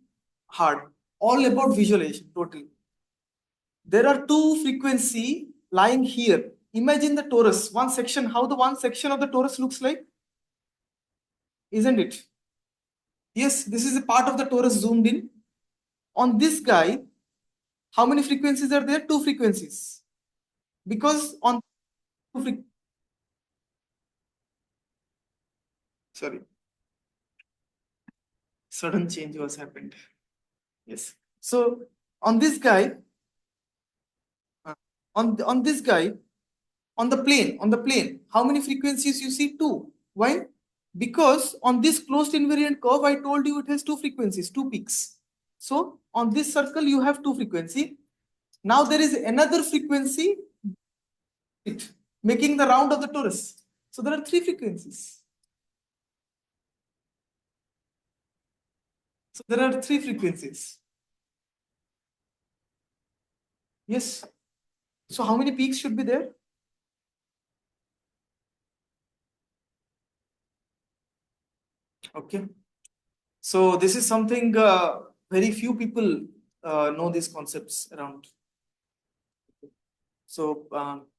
hard. All about visualization, totally. There are two frequency lying here. Imagine the torus, one section, how the one section of the torus looks like, isn't it? Yes, this is a part of the torus zoomed in. On this guy, How many frequencies are there? Two frequencies. Because on sorry, sudden change was happened. Yes. So on this guy, on this guy, on the plane, how many frequencies you see? Two. Why? Because on this closed invariant curve, I told you it has two frequencies, two peaks. So on this circle, you have two frequency. Now there is another frequency making the round of the torus. So there are three frequencies. So there are three frequencies. Yes. So how many peaks should be there? Okay. So this is something very few people know these concepts around. So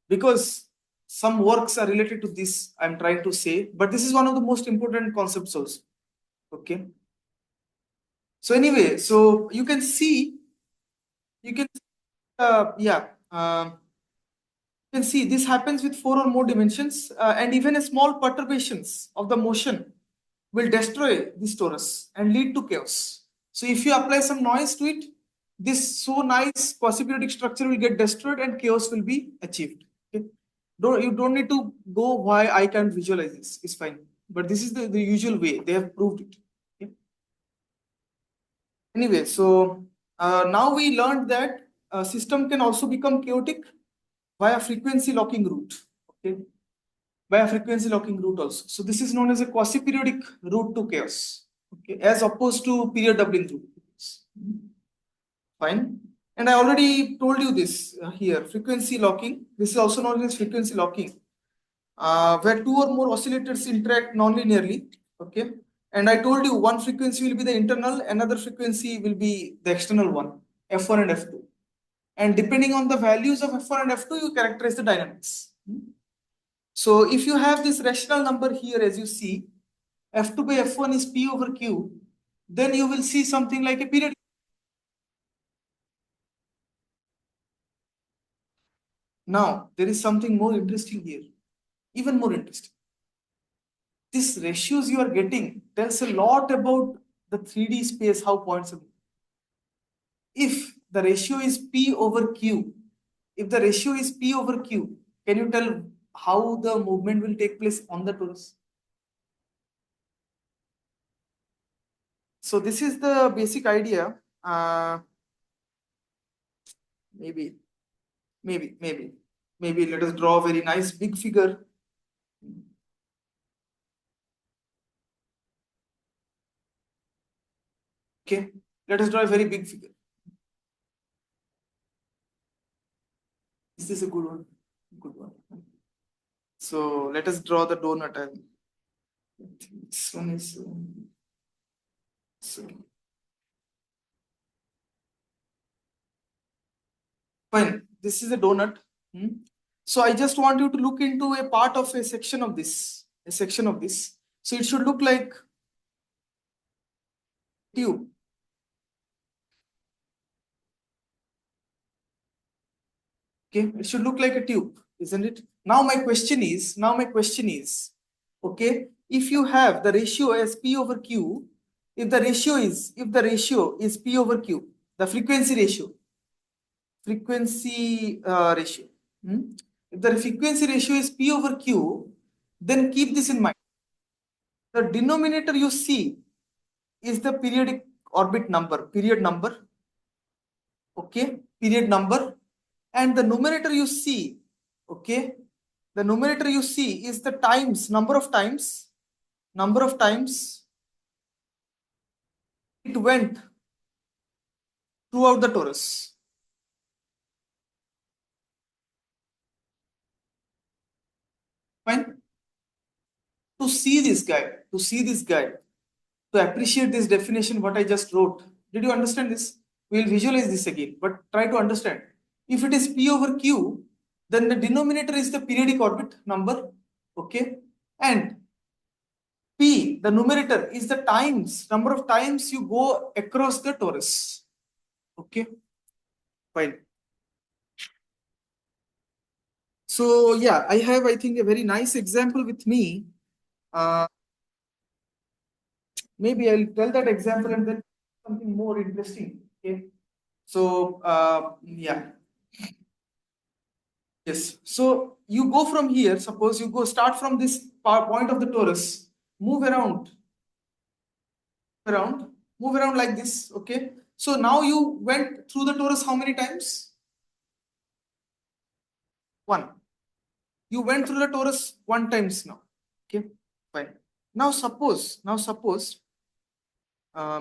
because some works are related to this, I'm trying to say, but this is one of the most important concepts also. Okay. So anyway, so you can see, yeah, you can see this happens with four or more dimensions, and even a small perturbations of the motion will destroy this torus and lead to chaos. So if you apply some noise to it, this so nice quasi-periodic structure will get destroyed and chaos will be achieved. Okay? You don't need to go why I can't visualize this. It's fine. But this is the usual way. They have proved it. Okay? Anyway, so now we learned that a system can also become chaotic via frequency locking route. Okay? By a frequency locking route also. So this is known as a quasi-periodic route to chaos, okay, as opposed to period doubling route. Fine. And I already told you this here, frequency locking. This is also known as frequency locking, where two or more oscillators interact non-linearly, okay. And I told you one frequency will be the internal, another frequency will be the external one, F1 and F2. And depending on the values of F1 and F2, you characterize the dynamics. So if you have this rational number here, as you see, F2 by F1 is P over Q, then you will see something like a period. Now, there is something more interesting here, even more interesting. This ratios you are getting tells a lot about the 3D space, how points are. If the ratio is P over Q, if the ratio is P over Q, can you tell how the movement will take place on the torus? So this is the basic idea. Maybe maybe let us draw a very nice big figure. Okay, let us draw a very big figure. Is this a good one? Good one. So let us draw the donut. This one is so fine. This is a donut. So I just want you to look into a part of a section of this, So it should look like tube. Okay, it should look like a tube, isn't it? Now my question is, okay, if you have the ratio as P over Q, if the ratio is P over Q, the frequency ratio, ratio. If the frequency ratio is P over Q, then keep this in mind. The denominator you see is the periodic orbit number, period number, okay, period number, and the numerator you see, okay, the numerator you see is the times, number of times it went throughout the torus. Fine. To see this guy, to appreciate this definition, what I just wrote, did you understand this? We'll visualize this again, but try to understand. If it is P over Q, then the denominator is the periodic orbit number, okay? And P, the numerator, is the times, number of times you go across the torus, okay? Fine. So yeah, I have, I think, a very nice example with me. Uh, Maybe I'll tell that example and then something more interesting. Okay. So yeah, yes. So you go from here. Suppose you go start from this point of the torus, move around, move around like this. Okay. So now you went through the torus how many times? One. You went through the torus one times now. Okay. Fine. Now suppose,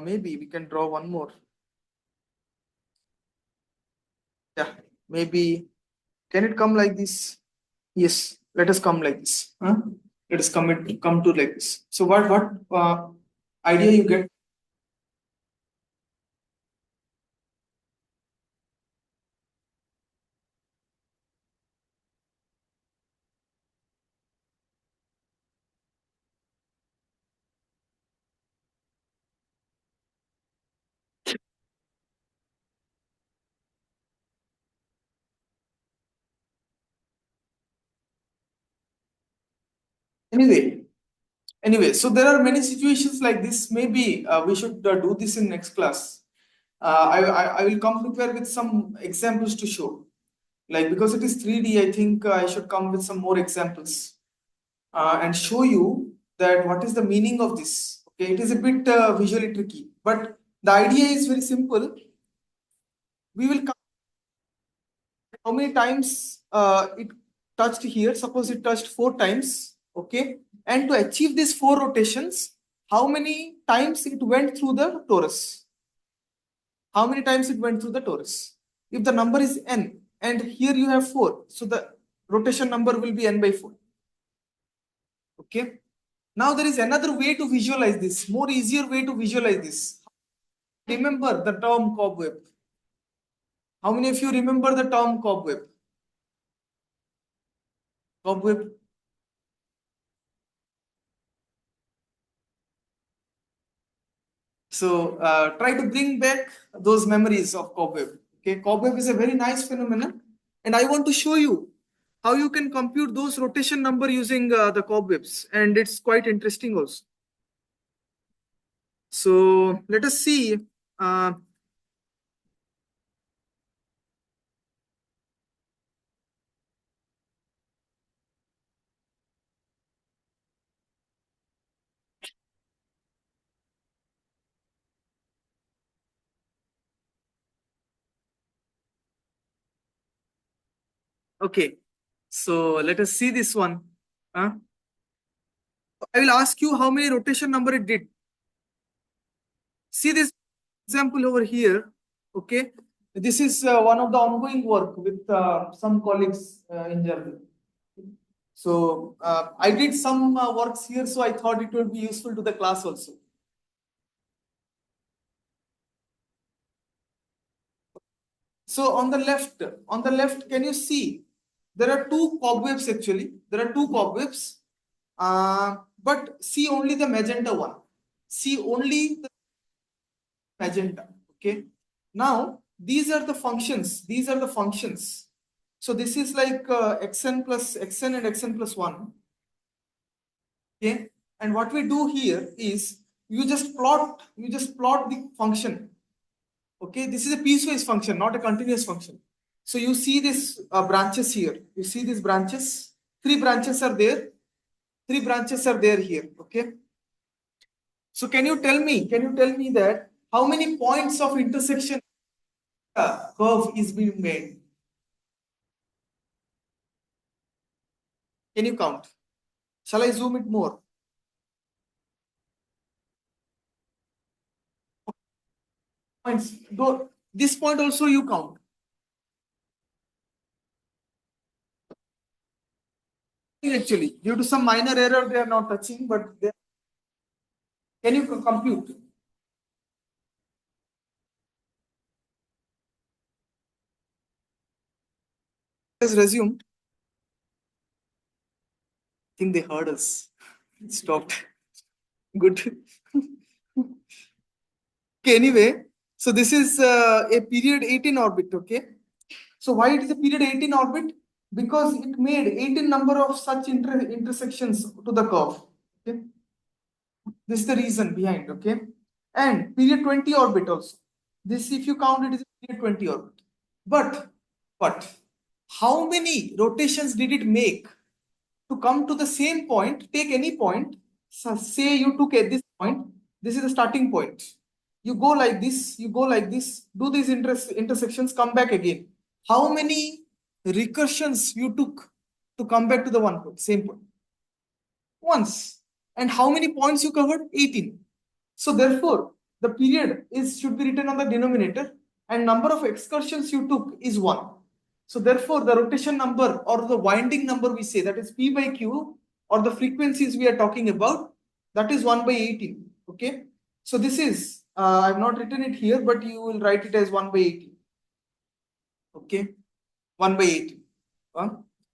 maybe we can draw one more. Yeah. Maybe can it come like this? Yes. Let us come like this. Huh? Let us come to like this. So what idea you get? Anyway, so there are many situations like this. Maybe we should do this in next class. I will come prepare with some examples to show. Like because it is 3D, I think I should come with some more examples and show you that what is the meaning of this. Okay, it is a bit visually tricky, but the idea is very simple. We will come how many times it touched here. Suppose it touched 4 times. Okay, and to achieve these 4 rotations, how many times it went through the torus? How many times it went through the torus? If the number is n and here you have 4, so the rotation number will be n by 4. Okay. Now there is another way to visualize this, more easier way to visualize this. Remember the term cobweb. How many of you remember the term cobweb? Cobweb. So try to bring back those memories of cobweb. Okay, cobweb is a very nice phenomenon, and I want to show you how you can compute those rotation number using the cobwebs, and it's quite interesting also. So let us see. Uh, okay, so let us see this one. Uh, I will ask you how many rotation number it did. See this example over here. Okay, this is one of the ongoing work with some colleagues in Germany. So I did some works here, so I thought it would be useful to the class also. So on the left, can you see there are two cobwebs actually? There are two cobwebs, but see only the magenta one. See only the magenta. Okay. Now these are the functions. These are the functions. So this is like xn plus xn and xn plus 1. Okay. And what we do here is you just plot the function. Okay. This is a piecewise function, not a continuous function. So you see this branches here. You see these branches. 3 branches are there. 3 branches are there here. Okay. So can you tell me that how many points of intersection curve is being made? Can you count? Shall I zoom it more? Points. Though this point also you count. Actually, due to some minor error, they are not touching, but can you compute? Let's resume. I think they heard us. It stopped. Good. Okay, anyway, so this is a period 18 orbit, okay? So why it is a period 18 orbit? Because it made 18 number of such intersections to the curve. Okay, this is the reason behind. Okay, and period 20 orbit also. This, if you count, it is a period 20 orbit. But how many rotations did it make to come to the same point? Take any point. So say you took at this point. This is the starting point. You go like this. You go like this. Do these intersections. Come back again. How many recursions you took to come back to the one point, same point? Once. And how many points you covered? 18. So therefore, the period is should be written on the denominator, and number of excursions you took is 1. So therefore, the rotation number or the winding number we say, that is P by Q, or the frequencies we are talking about, that is 1 by 18. Okay. So this is, I've not written it here, but you will write it as 1 by 18. Okay. 1 by 18.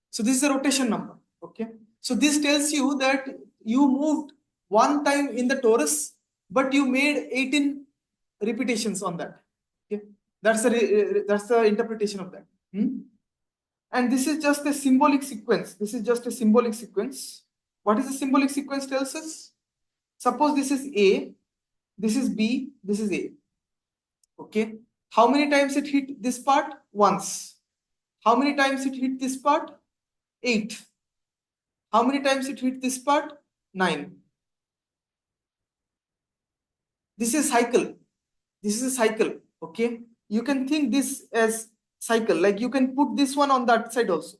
So this is the rotation number. Okay. So this tells you that you moved one time in the torus, but you made 18 repetitions on that. Okay. That's the interpretation of that. And this is just a symbolic sequence. This is just a symbolic sequence. What is the symbolic sequence tells us? Suppose this is A, this is B, this is A. Okay. How many times it hit this part? Once. How many times it hit this part? 8. How many times it hit this part? 9. This is cycle. This is a cycle. Okay. You can think this as cycle. Like you can put this one on that side also.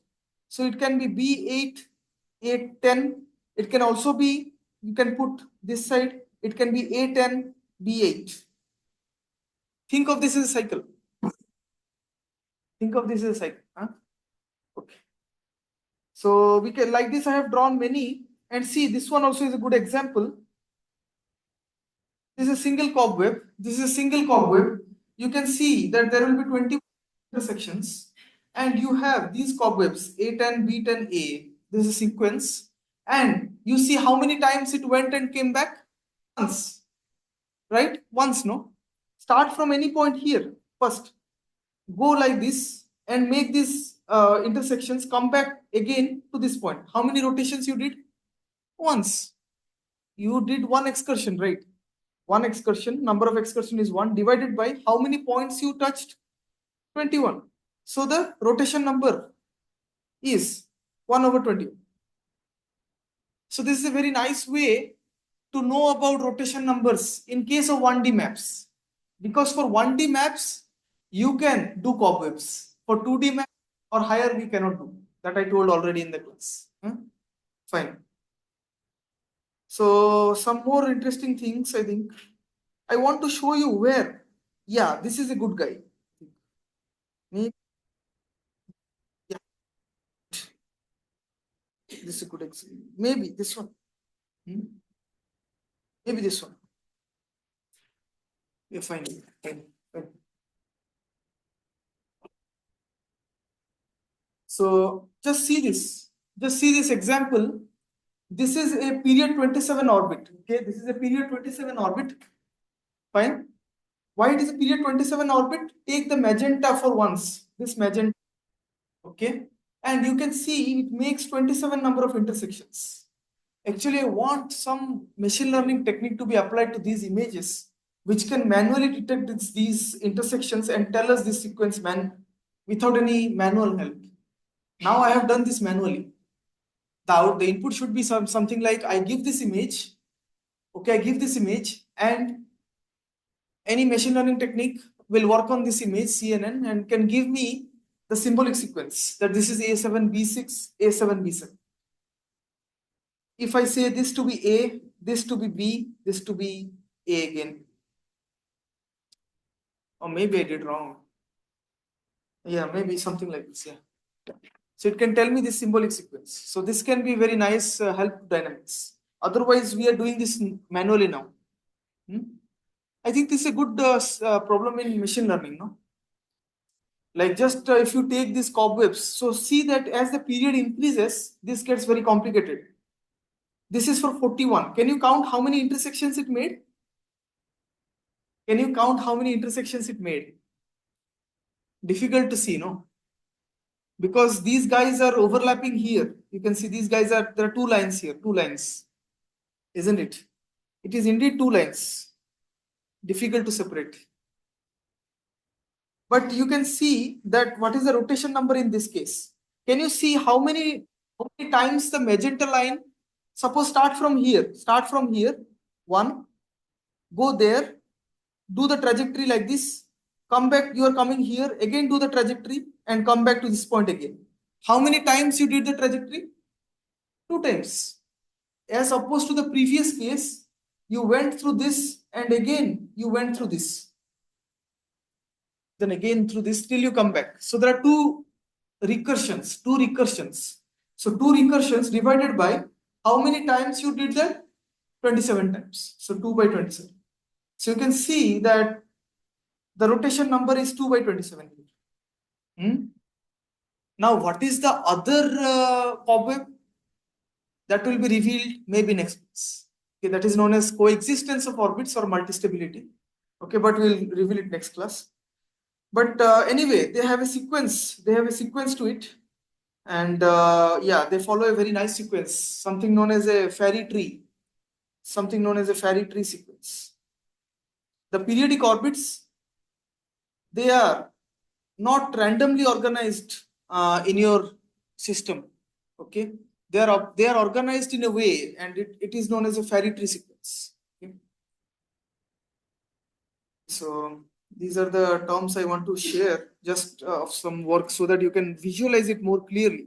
So it can be B8, 8, 10. It can also be, you can put this side. It can be A10, B8. Think of this as a cycle. Think of this as a cycle. Huh? Okay. So we can, like this, I have drawn many, and see this one also is a good example. This is a single cobweb. This is a single cobweb. You can see that there will be 20 intersections, and you have these cobwebs A10, B10, A. This is a sequence, and you see how many times it went and came back? Once, right? Once, no? Start from any point here first. Go like this and make these intersections, come back again to this point. How many rotations you did? Once. You did one excursion, right? One excursion, number of excursion is 1, divided by how many points you touched? 21. So the rotation number is 1 over 20. So this is a very nice way to know about rotation numbers in case of 1D maps. Because for 1D maps, you can do cobwebs. For 2D maps or higher, we cannot do. That I told already in the class. Fine. So some more interesting things, I think. I want to show you where, yeah, this is a good guy. Maybe, yeah, this is a good example. Maybe this one. Maybe this one. Yeah, fine. Fine. Fine. So just see this. Just see this example. This is a period 27 orbit. Okay, this is a period 27 orbit. Fine. Why it is a period 27 orbit? Take the magenta for once. This magenta. Okay. And you can see it makes 27 number of intersections. Actually, I want some machine learning technique to be applied to these images, which can manually detect these intersections and tell us this sequence without any manual help. Now I have done this manually. The input should be something like, I give this image, okay, I give this image, and any machine learning technique will work on this image, CNN, and can give me the symbolic sequence that this is A7B6, A7B7. If I say this to be A, this to be B, this to be A again. Or maybe I did wrong. Yeah, maybe something like this, yeah. So it can tell me this symbolic sequence. So this can be very nice help to dynamics. Otherwise, we are doing this manually now. I think this is a good problem in machine learning, no? Like just if you take these cobwebs, so see that as the period increases, this gets very complicated. This is for 41. Can you count how many intersections it made? Can you count how many intersections it made? Difficult to see, no? because these guys are overlapping here. You can see these guys are, there are two lines here, two lines, isn't it? It is indeed two lines, difficult to separate. But you can see that what is the rotation number in this case? Can you see how many times the magenta line, suppose start from here, one, go there, do the trajectory like this, come back, you are coming here, again do the trajectory and come back to this point again. How many times you did the trajectory? Two times. As opposed to the previous case, you went through this and again you went through this. Then again through this till you come back. So there are two recursions. So two recursions divided by how many times you did that? 27 times. So 2 by 27. So you can see that the rotation number is 2 by 27 here. Now, what is the other cobweb? That will be revealed maybe next class. Okay, that is known as coexistence of orbits or multistability. Okay, but we'll reveal it next class. But anyway, they have a sequence. They have a sequence to it, and yeah, they follow a very nice sequence. Something known as a fairy tree. Something known as a fairy tree sequence. The periodic orbits, they are not randomly organized in your system. Okay, they are organized in a way, and it is known as a fairy tree sequence. Okay? So these are the terms I want to share, just of some work so that you can visualize it more clearly.